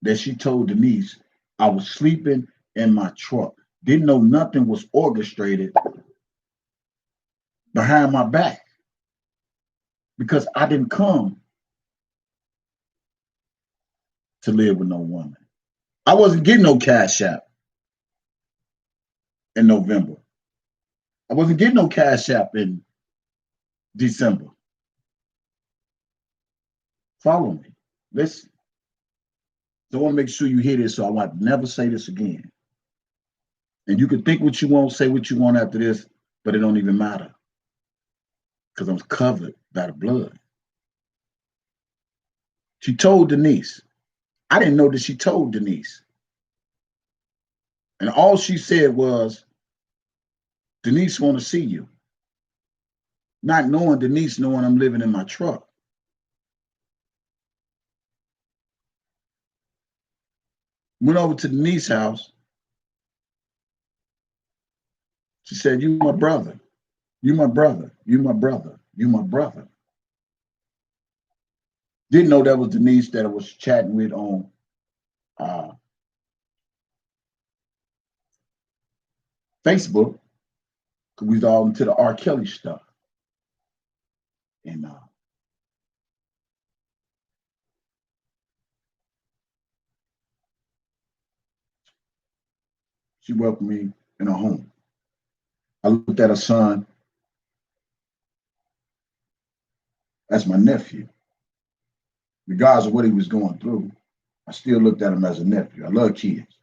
that she told Denise I was sleeping in my truck. Didn't know nothing was orchestrated behind my back because I didn't come to live with no woman. I wasn't getting no cash app in November. I wasn't getting no cash app in December. Follow me. Listen. So I want to make sure you hear this so I want to never say this again. And you can think what you want, say what you want after this, but it don't even matter. Because I'm covered by the blood. She told Denise. I didn't know that she told Denise. And all she said was, Denise want to see you. Not knowing Denise, knowing I'm living in my truck. Went over to Denise's house. She said, you my brother. You my brother. You my brother. You my brother. Didn't know that was Denise that I was chatting with on Facebook. Because we was all into the R. Kelly stuff. And she welcomed me in her home. I looked at her son as my nephew. Regardless of what he was going through, I still looked at him as a nephew. I love kids.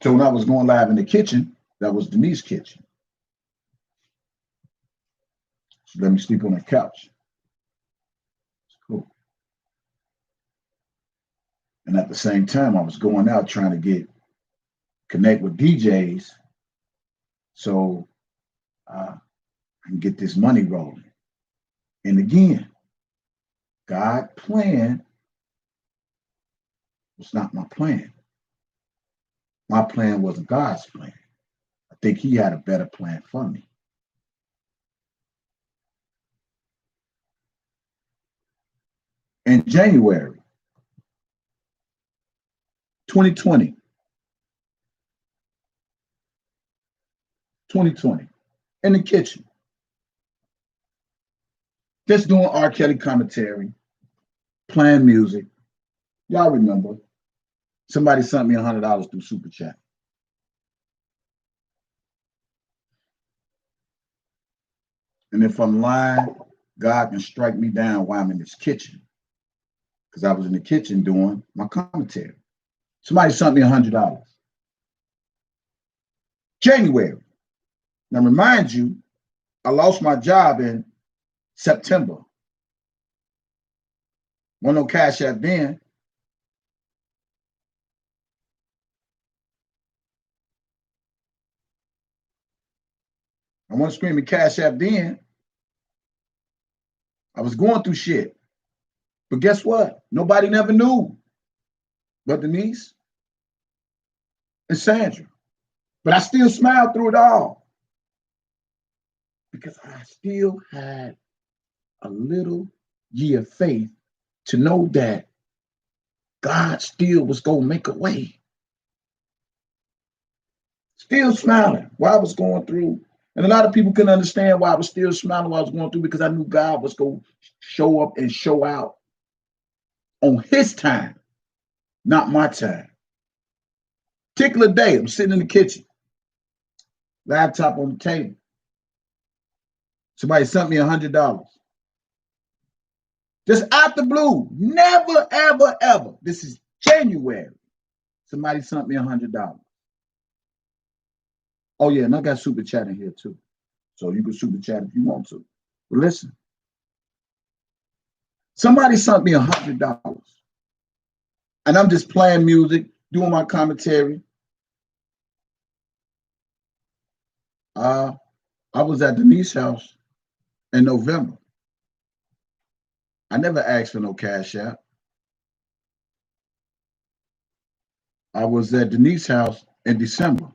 So when I was going live in the kitchen, that was Denise's kitchen. She let me sleep on the couch. It's cool. And at the same time, I was going out trying to connect with DJs so I can get this money rolling. And again, God's plan was not my plan. My plan wasn't God's plan. I think he had a better plan for me. In January 2020, in the kitchen, just doing R. Kelly commentary, playing music. Y'all remember, somebody sent me $100 through Super Chat. And if I'm lying, God can strike me down while I'm in this kitchen. Because I was in the kitchen doing my commentary. Somebody sent me $100. January. Now, remind you, I lost my job in September. Wasn't no cash app then. I wasn't screaming cash app then. I was going through shit. But guess what? Nobody never knew but Denise and Sandra. But I still smiled through it all because I still had a little year of faith to know that God still was going to make a way. Still smiling while I was going through. And a lot of people couldn't understand why I was still smiling while I was going through, because I knew God was going to show up and show out on his time, not my time. Particular day, I'm sitting in the kitchen, laptop on the table. Somebody sent me $100. Just out the blue. Never, ever, ever. This is January. Somebody sent me $100. Oh, yeah, and I got super chat in here too. So you can super chat if you want to. But listen. Somebody sent me $100. And I'm just playing music, doing my commentary. I was at Denise's house in November. I never asked for no cash app. I was at Denise's house in December.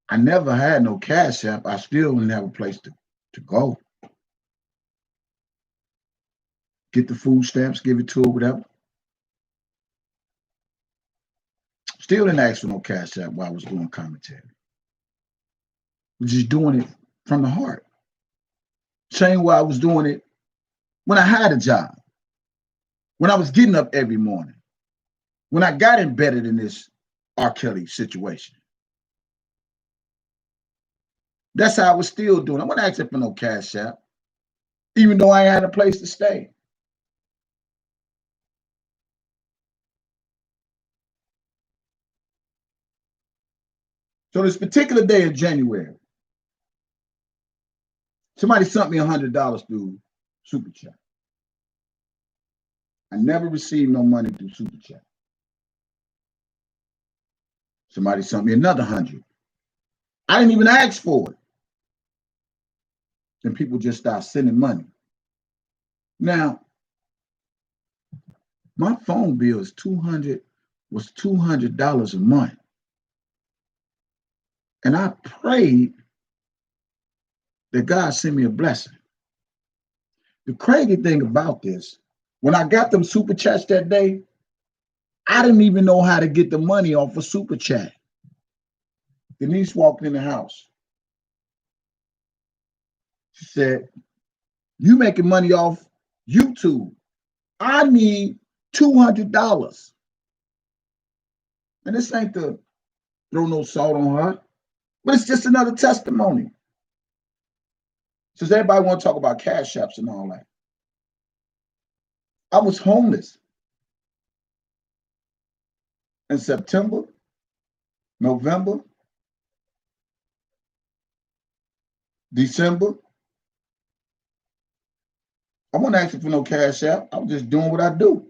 I never had no cash app. I still didn't have a place to go. Get the food stamps, give it to her, whatever. Still didn't ask for no cash app while I was doing commentary. I was just doing it from the heart. Same way I was doing it when I had a job, when I was getting up every morning, when I got embedded in this R. Kelly situation. That's how I was still doing. I wasn't asking for no cash app, even though I had a place to stay. So this particular day in January, somebody sent me $100 through Super Chat. I never received no money through Super Chat. Somebody sent me another 100. I didn't even ask for it. And people just start sending money. Now, my phone bill is $200 a month. And I prayed that God send me a blessing. The crazy thing about this, when I got them Super Chats that day, I didn't even know how to get the money off of Super Chat. Denise walked in the house. She said, "You making money off YouTube. I need $200. And this ain't to throw no salt on her, but it's just another testimony. Since everybody want to talk about cash apps and all that. I was homeless in September, November, December. I wasn't asking for no cash app. I was just doing what I do.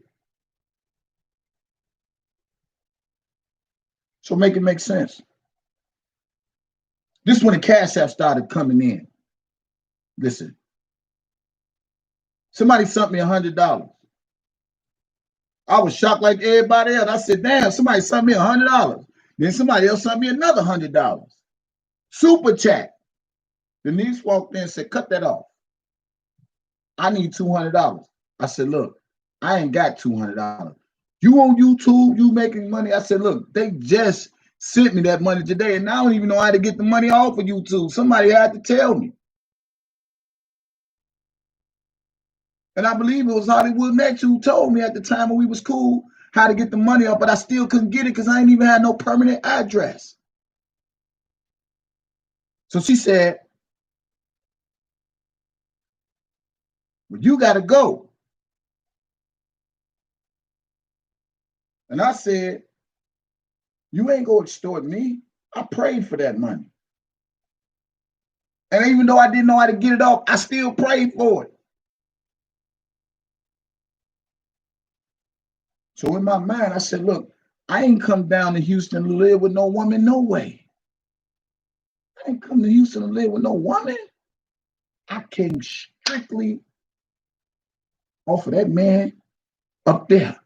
So make it make sense. This is when the cash app started coming in. Listen, somebody sent me $100. I was shocked like everybody else. I said, damn, somebody sent me $100. Then somebody else sent me another $100. Super chat. Denise walked in and said, cut that off. I need $200. I said, look, I ain't got $200. You on YouTube, you making money. I said, look, they just sent me that money today, and I don't even know how to get the money off of YouTube. Somebody had to tell me. And I believe it was Hollywood Next who told me at the time when we was cool how to get the money off, but I still couldn't get it because I ain't even had no permanent address. So she said, well, you got to go. And I said, you ain't going to extort me. I prayed for that money. And even though I didn't know how to get it off, I still prayed for it. So in my mind, I said, look, I ain't come down to Houston to live with no woman, no way. I ain't come to Houston to live with no woman. I came strictly off of that man up there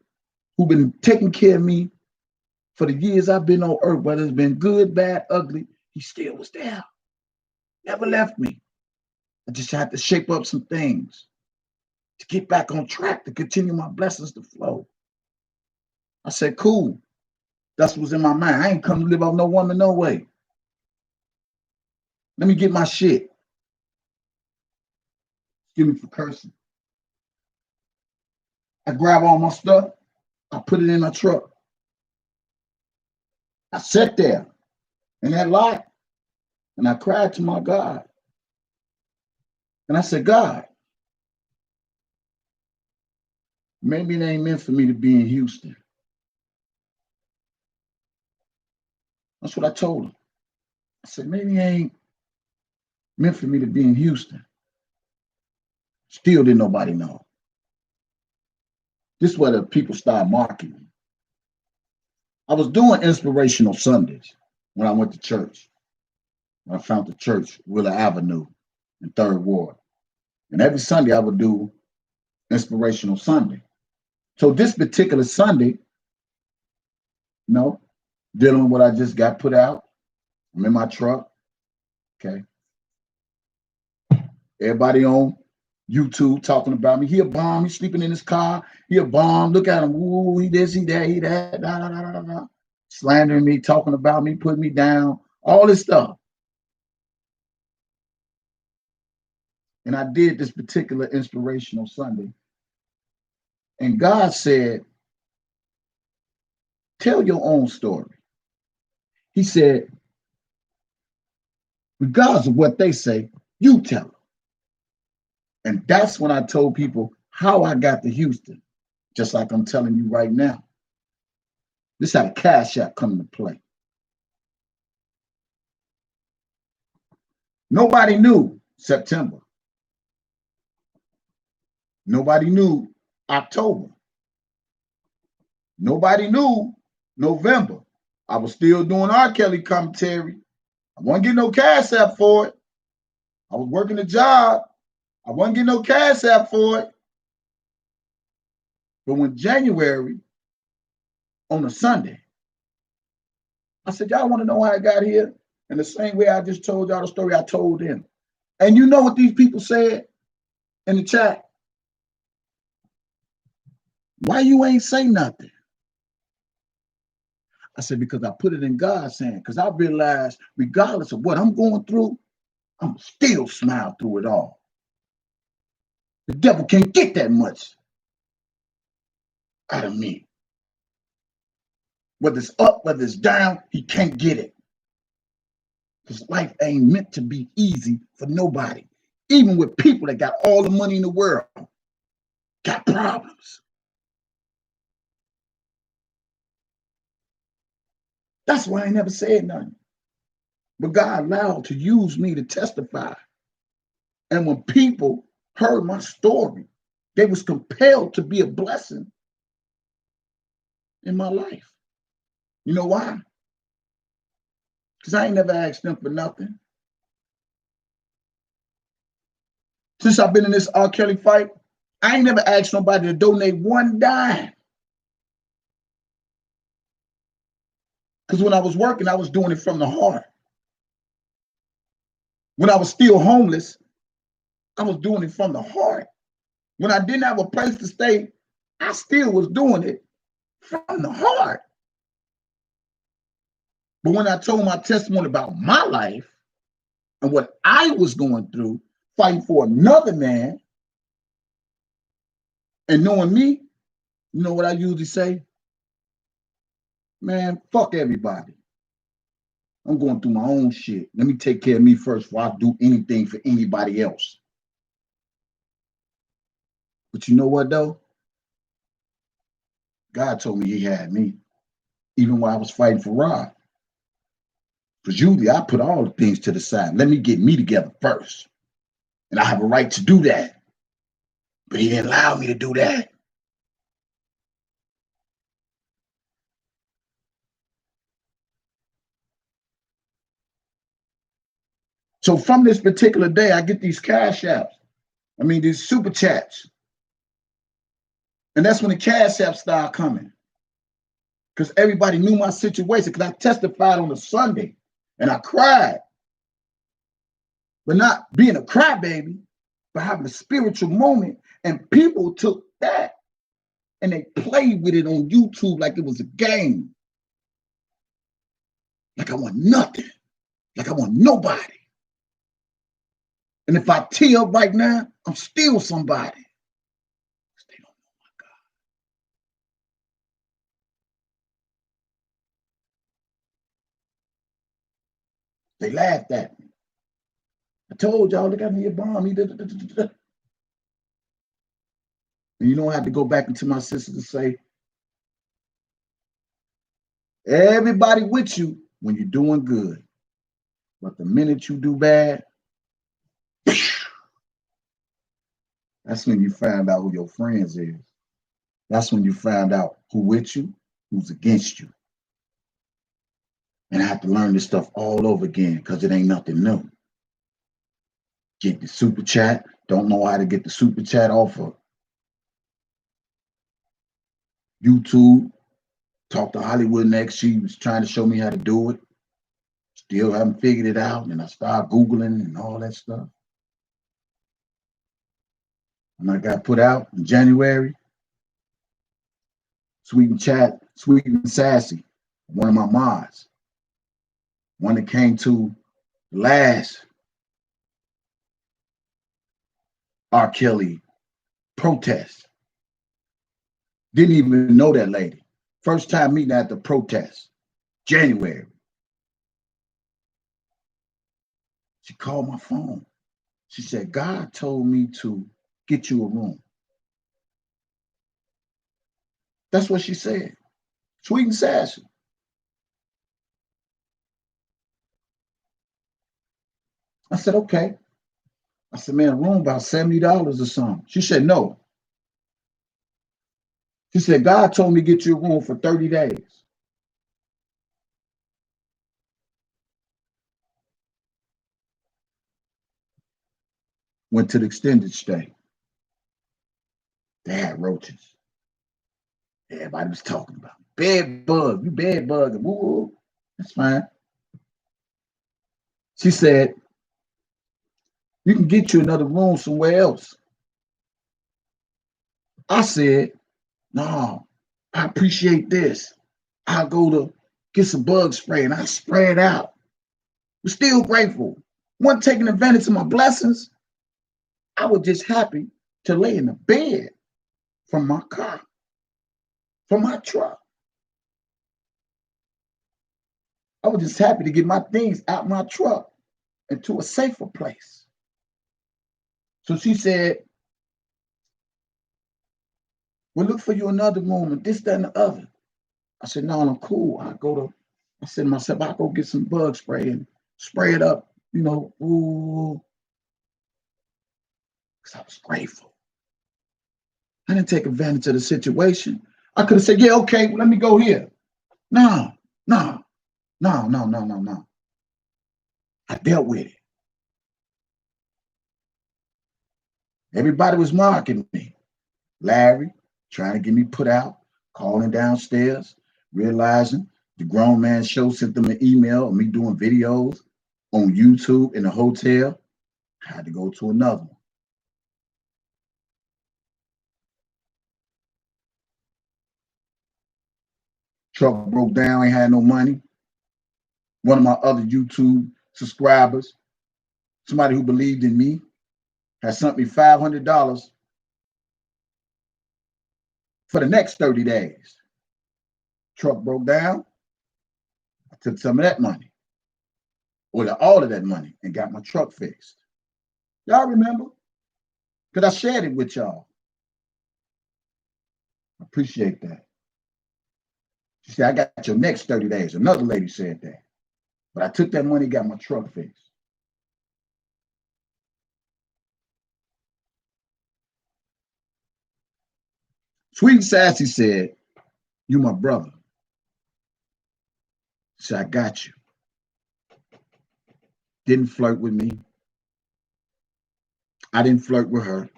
who been taking care of me for the years I've been on earth, whether it's been good, bad, ugly. He still was there. Never left me. I just had to shape up some things. to get back on track, to continue my blessings to flow. I said, cool. That's what's in my mind. I ain't come to live off no woman, no way. Let me get my shit. Excuse me for cursing. I grab all my stuff. I put it in my truck. I sat there in that lot and I cried to my God. And I said, God, maybe it ain't meant for me to be in Houston. That's what I told him. I said, maybe it ain't meant for me to be in Houston. Still didn't nobody know. This is where the people started marking me. I was doing inspirational Sundays when I went to church. When I found the church, Wheeler Avenue in 3rd Ward. And every Sunday I would do inspirational Sunday. So this particular Sunday, dealing with what I just got put out. I'm in my truck. Okay. Everybody on YouTube talking about me. He a bomb. He's sleeping in his car. He a bomb. Look at him. Ooh, he this, he that, he that. Da, da, da, da, da. Slandering me, talking about me, putting me down. All this stuff. And I did this particular inspirational Sunday. And God said, tell your own story. He said, regardless of what they say, you tell them. And that's when I told people how I got to Houston, just like I'm telling you right now. This how the Cash App come into play. Nobody knew September. Nobody knew October. Nobody knew November. I was still doing R. Kelly commentary. I wasn't getting no Cash App for it. I was working a job. I wasn't getting no Cash App for it. But when January, on a Sunday, I said, y'all want to know how I got here? And the same way I just told y'all the story, I told them. And you know what these people said in the chat? Why you ain't say nothing? I said, because I put it in God's hand. Because I realized, regardless of what I'm going through, I'm still smile through it all. The devil can't get that much out of me. Whether it's up, whether it's down, he can't get it. Because life ain't meant to be easy for nobody. Even with people that got all the money in the world, got problems. That's why I ain't never said nothing. But God allowed to use me to testify. And when people heard my story, they was compelled to be a blessing in my life. You know why? Because I ain't never asked them for nothing. Since I've been in this R. Kelly fight, I ain't never asked nobody to donate one dime. Because when I was working, I was doing it from the heart. When I was still homeless, I was doing it from the heart. When I didn't have a place to stay, I still was doing it from the heart. But when I told my testimony about my life and what I was going through, fighting for another man, and knowing me, you know what I usually say? Man, fuck everybody. I'm going through my own shit. Let me take care of me first before I do anything for anybody else. But you know what, though? God told me he had me, even when I was fighting for Rod. Because usually I put all the things to the side. Let me get me together first. And I have a right to do that. But he didn't allow me to do that. So from this particular day, I get these cash apps. I mean, these super chats. And that's when the cash apps started coming. Because everybody knew my situation. Because I testified on a Sunday. And I cried. But not being a crybaby, but having a spiritual moment And people took that and they played with it on YouTube like it was a game. Like I want nothing. Like I want nobody. And if I tee up right now, I'm still somebody. They don't know my God. They laughed at me. I told y'all, they got me a bomb. And you know, I had to go back into my sisters and say, everybody with you when you're doing good. But the minute you do bad, that's when you find out who your friends is. That's when you find out who with you, who's against you. And I have to learn this stuff all over again because it ain't nothing new. Get the super chat. Don't know how to get the super chat off of YouTube. Talk to Hollywood next. She was trying to show me how to do it. Still haven't figured it out. And I started Googling and all that stuff. And I got put out in January. Sweet and Chat, Sweet and Sassy, one of my mods. One that came to the last R. Kelly protest. Didn't even know that lady. First time meeting at the protest, January. She called my phone. She said, God told me to get you a room. That's what she said. Sweet and sassy. I said, okay. I said, man, a room about $70 or something. She said, no. She said, God told me to get you a room for 30 days. Went to the extended stay. They had roaches. Everybody was talking about bed bug. You bed bug. Woo. That's fine. She said, you can get you another room somewhere else. I said, no, I appreciate this. I'll go to get some bug spray and I spray it out. We're still grateful. Wasn't taking advantage of my blessings. I was just happy to lay in the bed from my car, from my truck. I was just happy to get my things out my truck into a safer place. So she said, we'll look for you another room and this, that, and the other. I said, no, I'm cool. I said to myself, I'll go get some bug spray and spray it up, because I was grateful. I didn't take advantage of the situation. I could have said, yeah, okay, well, let me go here. No. I dealt with it. Everybody was marking me. Larry, trying to get me put out, calling downstairs, realizing the grown man show sent them an email of me doing videos on YouTube in a hotel. I had to go to another one. Truck broke down, ain't had no money. One of my other YouTube subscribers, somebody who believed in me, had sent me $500 for the next 30 days. Truck broke down. I took some of that money, or all of that money, and got my truck fixed. Y'all remember? Because I shared it with y'all. I appreciate that. She said, I got your next 30 days. Another lady said that. But I took that money, got my truck fixed. Sweet and Sassy said, you my brother. She said, I got you. Didn't flirt with me. I didn't flirt with her.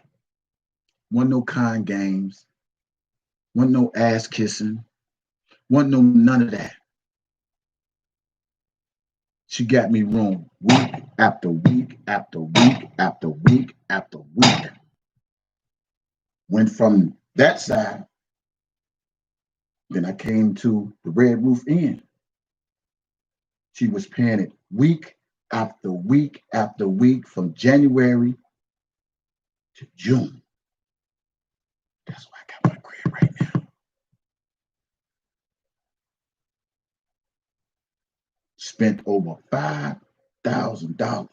Wasn't no kind games. Wasn't no ass kissing. Wasn't no none of that. She got me room week after week after week after week after week. Went from that side, then I came to the Red Roof Inn. She was paying it week after week after week from January to June. That's why I got my crib right now. Spent over $5,000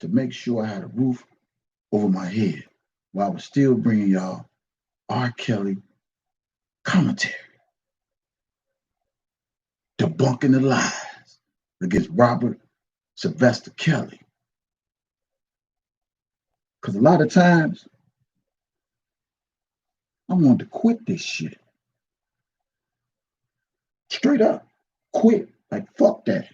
to make sure I had a roof over my head while I was still bringing y'all R. Kelly commentary, debunking the lies against Robert Sylvester Kelly. Because a lot of times, I wanted to quit this shit. Straight up, quit. Like, fuck that.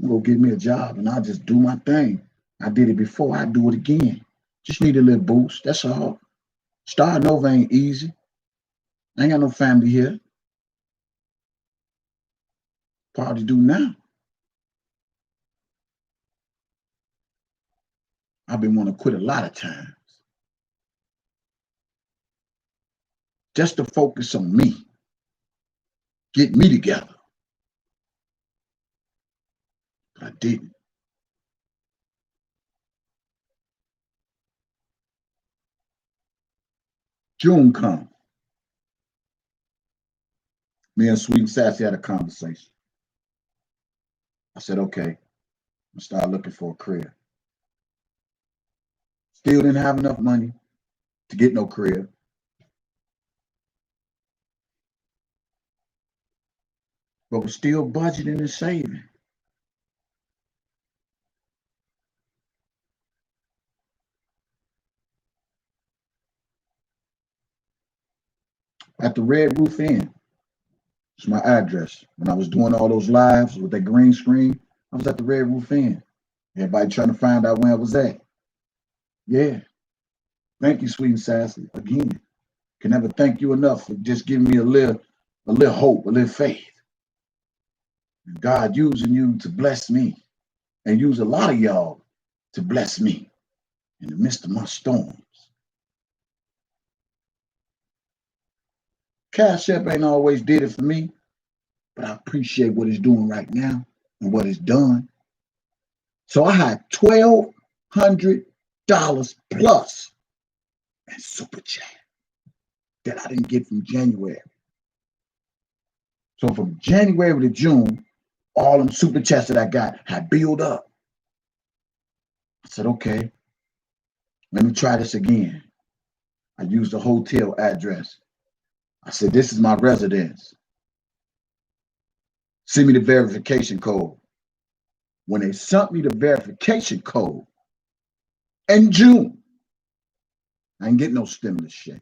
I'm gonna get me a job and I'll just do my thing. I did it before, I do it again. Just need a little boost, that's all. Starting over ain't easy. I ain't got no family here. Probably do now. I've been wanting to quit a lot of times. Just to focus on me. Get me together. But I didn't. June comes. Me and Sweet and Sassy had a conversation. I said, okay, I'm gonna start looking for a crib. Still didn't have enough money to get no crib. But was still budgeting and saving. At the Red Roof Inn, it's my address. When I was doing all those lives with that green screen, I was at the Red Roof Inn. Everybody trying to find out where I was at. Yeah. Thank you, Sweet and Sassy. Again, can never thank you enough for just giving me a little hope, a little faith. And God using you to bless me and use a lot of y'all to bless me in the midst of my storms. Cash App ain't always did it for me, but I appreciate what it's doing right now and what it's done. So I had $1,200 plus in super chat that I didn't get from January. So from January to June, all them super chats that I got had built up. I said, okay, let me try this again. I used the hotel address. I said, this is my residence. Send me the verification code. When they sent me the verification code in June, I ain't getting no stimulus shit.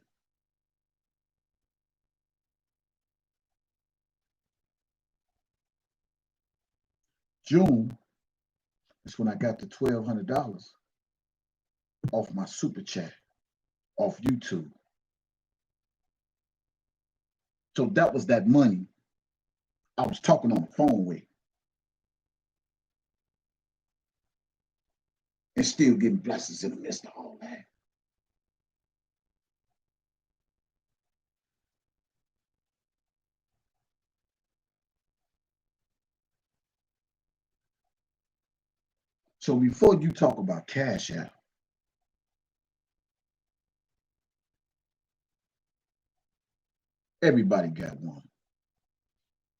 June is when I got the $1,200 off my super chat, off YouTube. So that was that money I was talking on the phone with. And still getting blessings in the midst of all that. So before you talk about Cash App, everybody got one.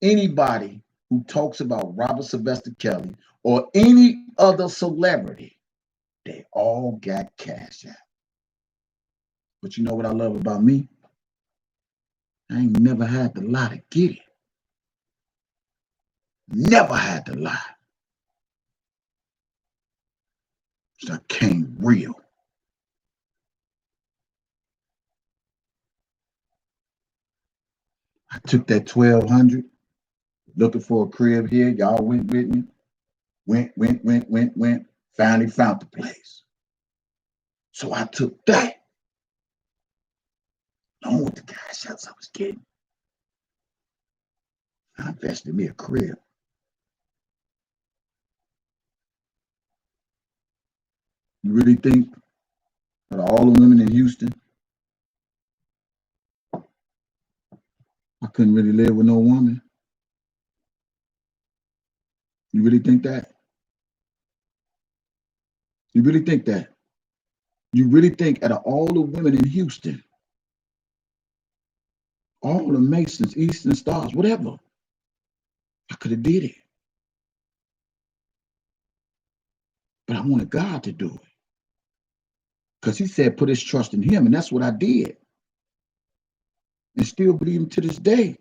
Anybody who talks about Robert Sylvester Kelly or any other celebrity, they all got Cash App. But you know what I love about me? I ain't never had to lie to get it. Never had to lie. So I came real. I took that 1,200, looking for a crib here. Y'all went with me. Went. Finally found the place. So I took that, along with the cash outs I was getting. I invested in me a crib. You really think that all the women in Houston I couldn't really live with no woman. You really think that? You really think that? You really think out of all the women in Houston, all the Masons, Eastern Stars, whatever, I could have did it. But I wanted God to do it. Because he said, put his trust in him. And that's what I did. And still believe him to this day.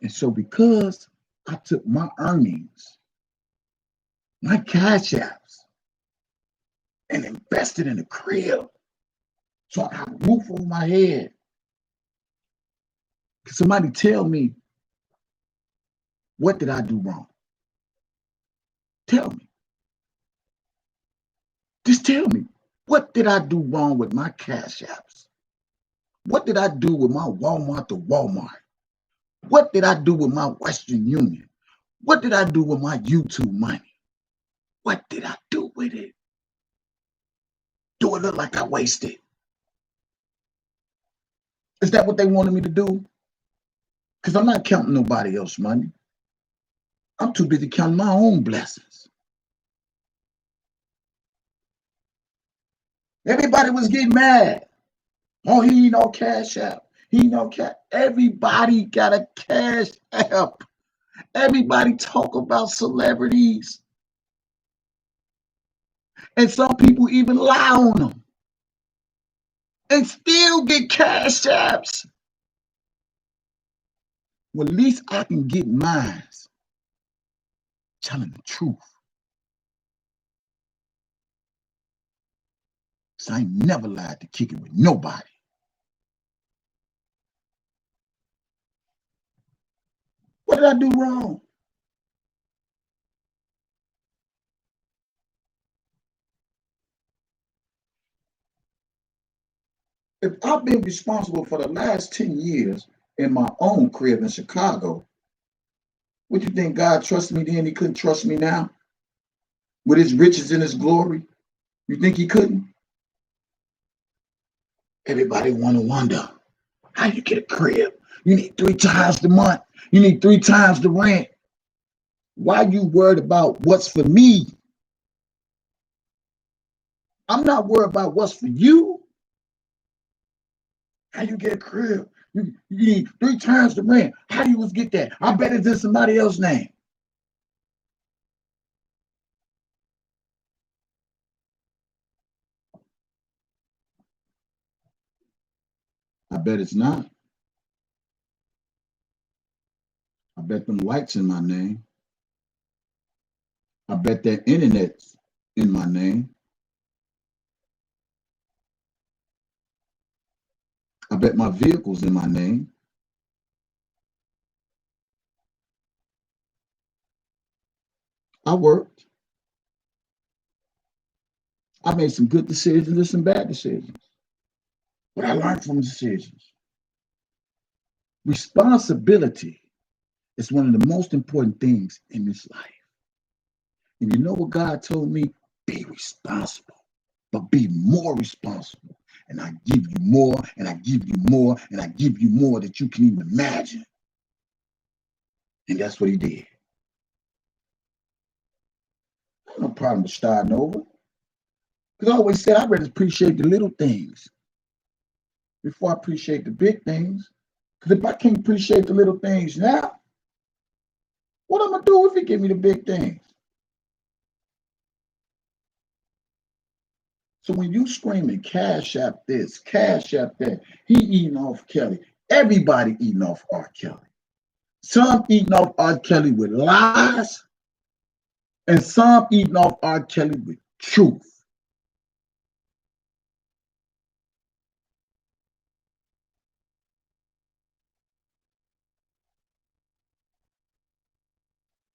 And so because I took my earnings, my cash apps, and invested in a crib, so I got a roof over my head. Can somebody tell me, what did I do wrong? Tell me. Just tell me. What did I do wrong with my cash apps? What did I do with my Walmart to Walmart? What did I do with my Western Union? What did I do with my YouTube money? What did I do with it? Do it look like I wasted? Is that what they wanted me to do? Because I'm not counting nobody else's money. I'm too busy counting my own blessings. Everybody was getting mad. Oh, he ain't no cash app. He ain't no cash. Everybody got a cash app. Everybody talk about celebrities. And some people even lie on them. And still get cash apps. Well, at least I can get mine. Telling the truth. So I ain't never lied to kick it with nobody. What did I do wrong? If I've been responsible for the last 10 years in my own crib in Chicago, would you think God trusted me then? He couldn't trust me now? With his riches and his glory? You think he couldn't? Everybody want to wonder, how you get a crib? You need 3 times the month. You need 3 times the rent. Why you worried about what's for me? I'm not worried about what's for you. How you get a crib? You need 3 times the rent. How do you get that? I bet it's in somebody else's name. I bet it's not. I bet them lights in my name. I bet that internet's in my name. I bet my vehicle's in my name. I worked. I made some good decisions and some bad decisions. But I learned from decisions. Responsibility is one of the most important things in this life. And you know what God told me? Be responsible, but be more responsible. And I give you more, and I give you more, and I give you more that you can even imagine. And that's what he did. No problem with starting over. Because I always said I'd rather appreciate the little things before I appreciate the big things. Because if I can't appreciate the little things now, what am I gonna do if he give me the big things? So when you screaming cash app this, cash app that, he eating off Kelly. Everybody eating off R. Kelly. Some eating off R. Kelly with lies, and some eating off R. Kelly with truth.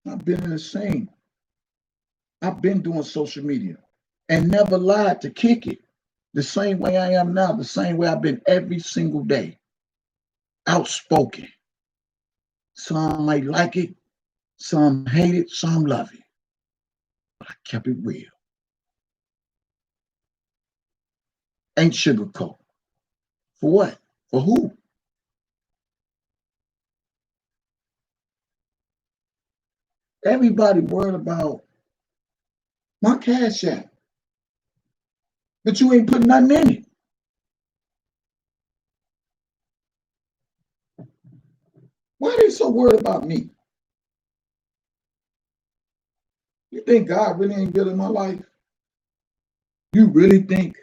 I've been in the same. I've been doing social media and never lied to kick it. The same way I am now, the same way I've been every single day. Outspoken. Some might like it, some hate it, some love it. But I kept it real. Ain't sugarcoat. For what? For who? Everybody worried about my cash app, but you ain't putting nothing in it. Why are they so worried about me? You think God really ain't good in my life? You really think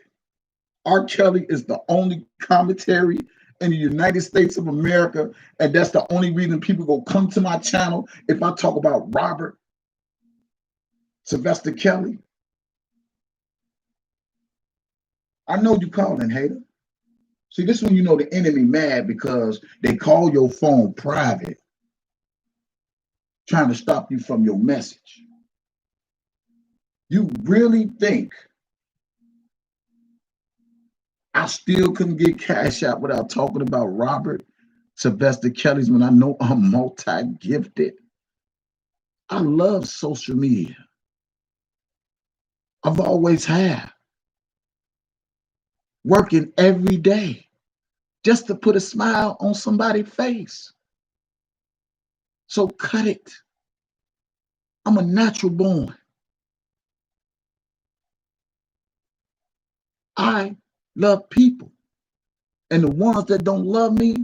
R. Kelly is the only commentary in the United States of America, and that's the only reason people go come to my channel if I talk about Robert Sylvester Kelly? I know you calling, hater. See, this one you know the enemy mad because they call your phone private, trying to stop you from your message. You really think I still couldn't get cash out without talking about Robert Sylvester Kelly's when I know I'm multi-gifted? I love social media. I've always had. Working every day just to put a smile on somebody's face. So cut it. I'm a natural born. I love people. And the ones that don't love me,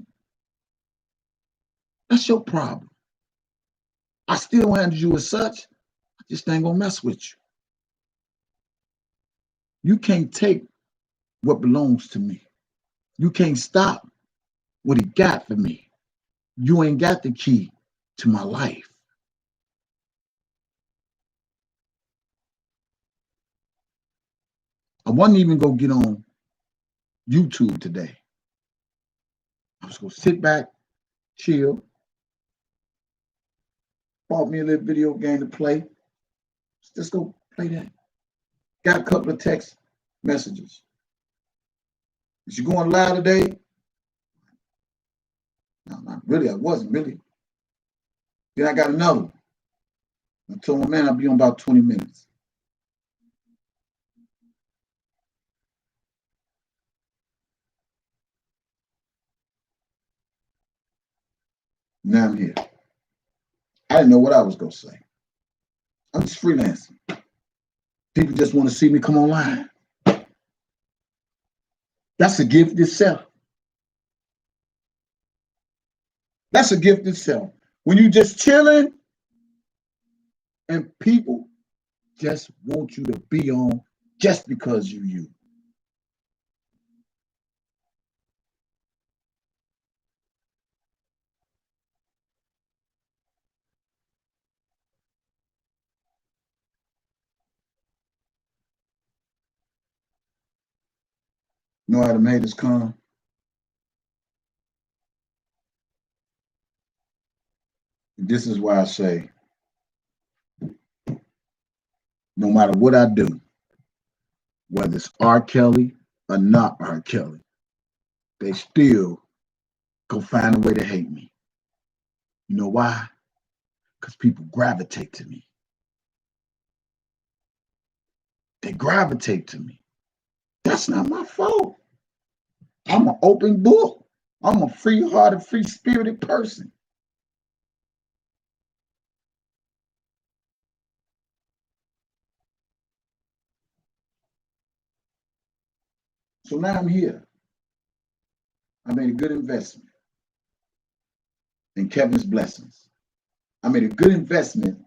that's your problem. I still handle you as such. I just ain't gonna mess with you. You can't take what belongs to me. You can't stop what he got for me. You ain't got the key to my life. I wasn't even gonna get on YouTube today. I was gonna sit back, chill, bought me a little video game to play. Let's go play that. Got a couple of text messages. Is you going live today? No, not really. I wasn't really. Then I got another one. I told my man I'll be on about 20 minutes. Now I'm here. I didn't know what I was going to say. I'm just freelancing. People just want to see me come online. That's a gift itself. That's a gift itself. When you just chilling and people just want you to be on just because you. Know how to make this come? This is why I say, no matter what I do, whether it's R. Kelly or not R. Kelly, they still go find a way to hate me. You know why? Because people gravitate to me. They gravitate to me. That's not my fault. I'm an open book. I'm a free-hearted, free-spirited person. So now I'm here. I made a good investment in Kevinsblessings. I made a good investment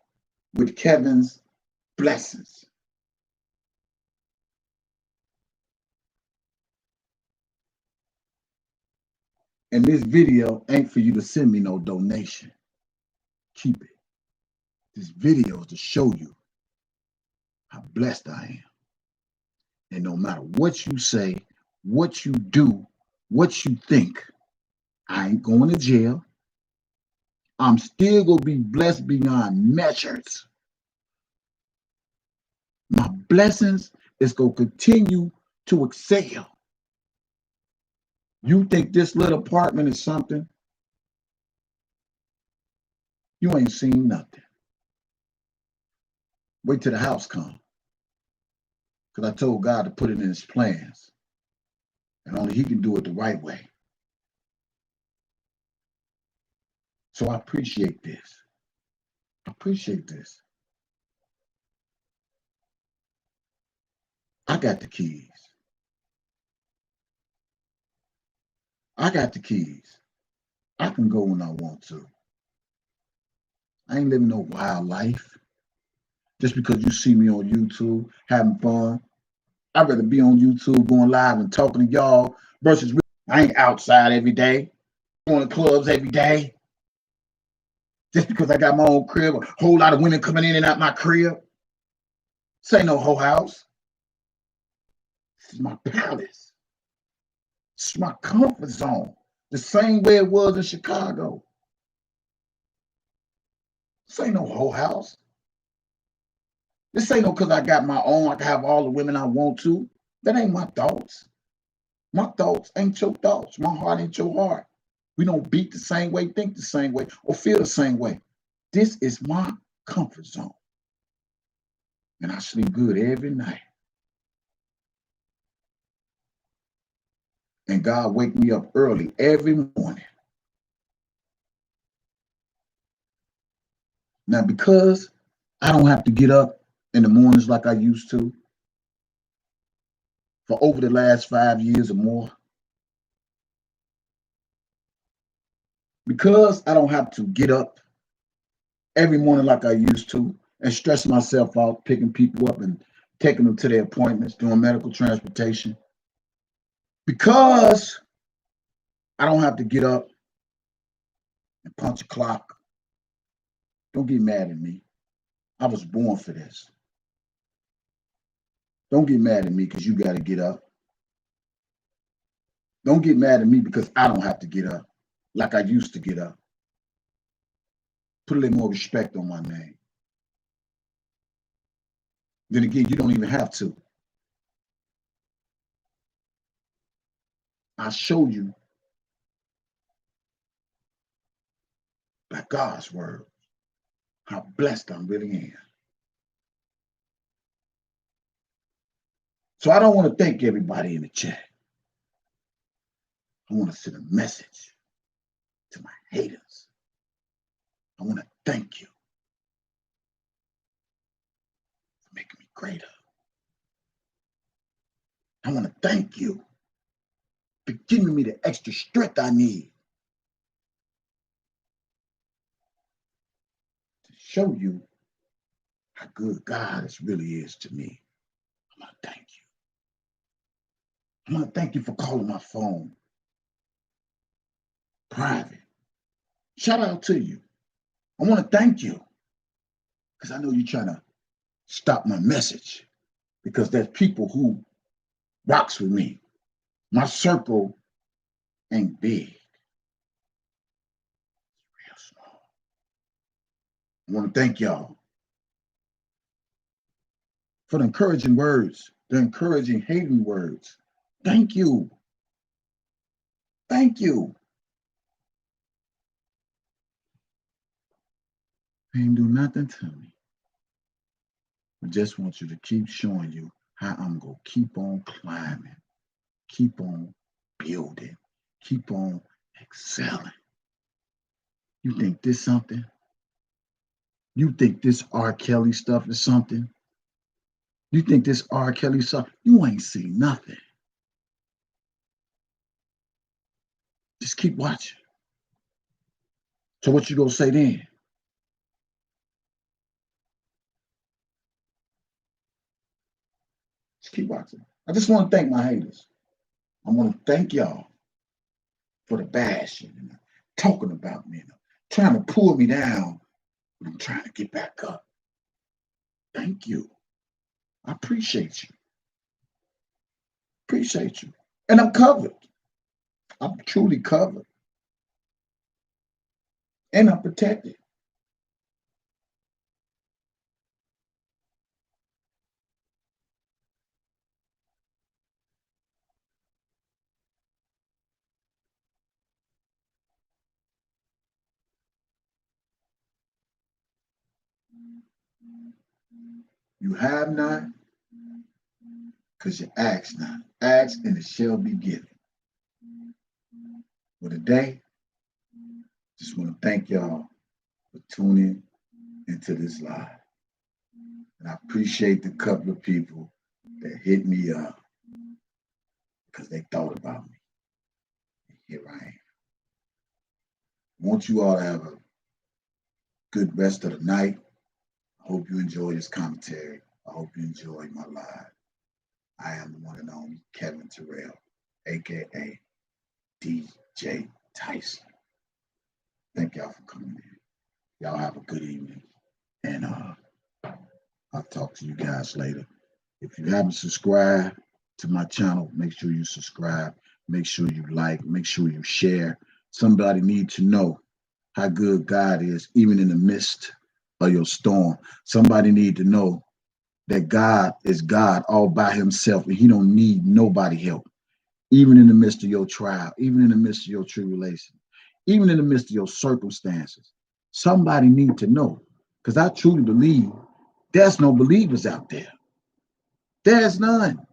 with Kevinsblessings. And this video ain't for you to send me no donation. Keep it. This video is to show you how blessed I am. And no matter what you say, what you do, what you think, I ain't going to jail. I'm still going to be blessed beyond measures. My blessings is going to continue to excel. You think this little apartment is something? You ain't seen nothing. Wait till the house comes. Because I told God to put it in his plans. And only he can do it the right way. So I appreciate this. I appreciate this. I got the keys. I got the keys. I can go when I want to. I ain't living no wild life. Just because you see me on YouTube having fun, I'd rather be on YouTube going live and talking to y'all versus I ain't outside every day, going to clubs every day. Just because I got my own crib, a whole lot of women coming in and out my crib. This ain't no whole house. This is my palace. It's my comfort zone. The same way it was in Chicago. This ain't no whole house. This ain't no because I got my own, I can have all the women I want to. That ain't my thoughts. My thoughts ain't your thoughts. My heart ain't your heart. We don't beat the same way, think the same way, or feel the same way. This is my comfort zone. And I sleep good every night. And God wake me up early every morning. Now, because I don't have to get up in the mornings like I used to for over the last 5 years or more, because I don't have to get up every morning like I used to and stress myself out picking people up and taking them to their appointments, doing medical transportation, because I don't have to get up and punch a clock. Don't get mad at me. I was born for this. Don't get mad at me because you got to get up. Don't get mad at me because I don't have to get up like I used to get up. Put a little more respect on my name. Then again, you don't even have to. I show you by God's word how blessed I really am. So I don't want to thank everybody in the chat. I want to send a message to my haters. I want to thank you for making me greater. I want to thank you for giving me the extra strength I need to show you how good God really is to me. I want to thank you. I want to thank you for calling my phone private. Shout out to you. I want to thank you because I know you're trying to stop my message because there's people who rocks with me. My circle ain't big. It's real small. I want to thank y'all for the encouraging words, the encouraging hating words. Thank you. Thank you. They ain't do nothing to me. I just want you to keep showing you how I'm going to keep on climbing, keep on building, keep on excelling. You think this something? You think this R. Kelly stuff is something? You think this R. Kelly stuff? You ain't seen nothing. Just keep watching. So what you gonna say then? Just keep watching. I just want to thank my haters. I want to thank y'all for the bashing and talking about me and trying to pull me down when I'm trying to get back up. Thank you. I appreciate you. Appreciate you. And I'm covered. I'm truly covered. And I'm protected. You have not because you ask not. Ask and it shall be given. For today, just want to thank y'all for tuning into this live. And I appreciate the couple of people that hit me up because they thought about me. And here I am. I want you all to have a good rest of the night. I hope you enjoy this commentary. I hope you enjoy my live. I am the one and only Kevin Terrell, aka DJ Tyson. Thank y'all for coming in. Y'all have a good evening. And I'll talk to you guys later. If you haven't subscribed to my channel, make sure you subscribe. Make sure you like. Make sure you share. Somebody needs to know how good God is, even in the midst of your storm. Somebody need to know that God is God all by himself, and he don't need nobody help. Even in the midst of your trial, even in the midst of your tribulation, even in the midst of your circumstances, somebody need to know. Because I truly believe there's no believers out there. There's none.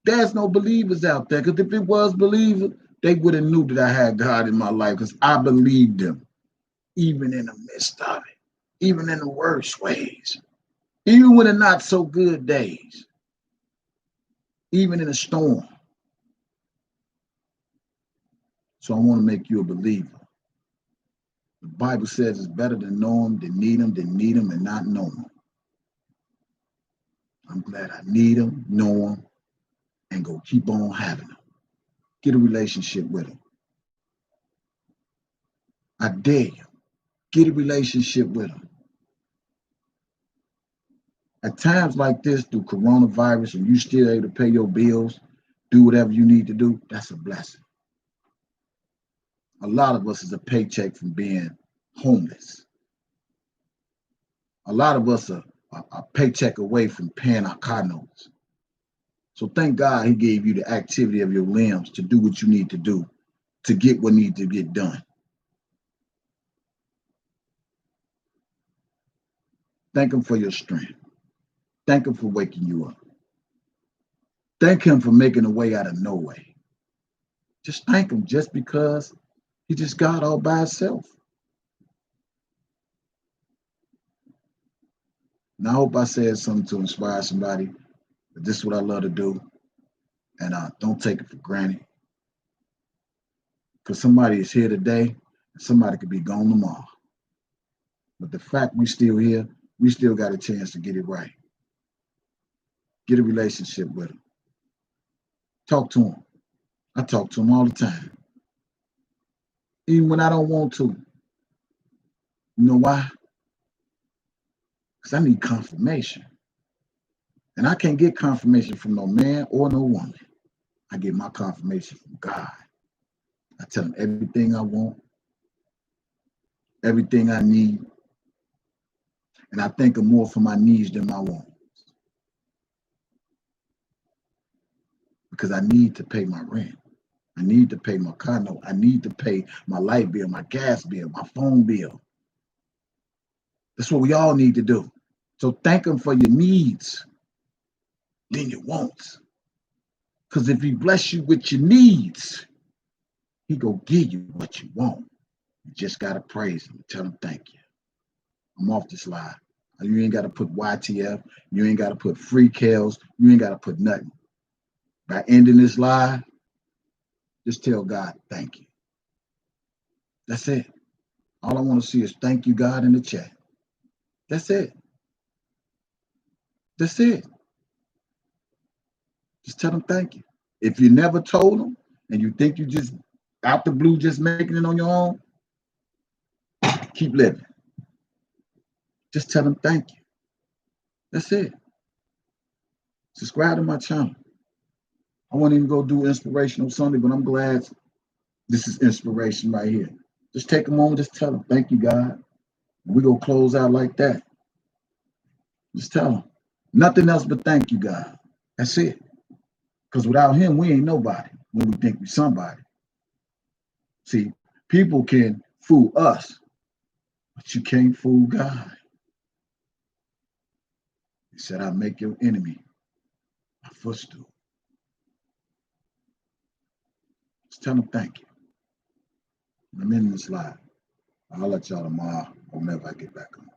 There's no believers out there. Because if it was believers, they would have knew that I had God in my life, because I believed him, even in the midst of it, even in the worst ways, even when the not so good days, even in a storm. So I want to make you a believer. The Bible says it's better to know him than need him and not know him. I'm glad I need him, know him, and go keep on having him. Get a relationship with him. I dare you. Get a relationship with him. At times like this, through coronavirus, and you still able to pay your bills, do whatever you need to do, that's a blessing. A lot of us is a paycheck from being homeless. A lot of us are a paycheck away from paying our car notes. So thank God he gave you the activity of your limbs to do what you need to do, to get what needs to get done. Thank him for your strength. Thank him for waking you up. Thank him for making a way out of no way. Just thank him just because he just God all by himself. And I hope I said something to inspire somebody. But this is what I love to do. And don't take it for granted. Because somebody is here today, and somebody could be gone tomorrow. But the fact we still here, we still got a chance to get it right. Get a relationship with him. Talk to him. I talk to him all the time. Even when I don't want to. You know why? Because I need confirmation. And I can't get confirmation from no man or no woman. I get my confirmation from God. I tell him everything I want, everything I need. And I thank him more for my needs than my wants. Because I need to pay my rent. I need to pay my car note. I need to pay my light bill, my gas bill, my phone bill. That's what we all need to do. So thank him for your needs, then your wants. Because if he bless you with your needs, he gonna give you what you want. You just gotta praise him and tell him thank you. I'm off this live. You ain't gotta put YTF. You ain't gotta put free kills. You ain't gotta put nothing. By ending this live, just tell God thank you. That's it. All I want to see is thank you, God, in the chat. That's it. That's it. Just tell them thank you. If you never told them and you think you just out the blue just making it on your own, keep living. Just tell them thank you. That's it. Subscribe to my channel. I won't even go do Inspirational Sunday, but I'm glad this is inspiration right here. Just take a moment, just tell them thank you, God. We're going to close out like that. Just tell them. Nothing else but thank you, God. That's it. Because without him, we ain't nobody when we think we're somebody. See, people can fool us, but you can't fool God. He said, I'll make your enemy a footstool. Just tell them thank you. I'm in this live. I'll let y'all tomorrow. whenever I get back on.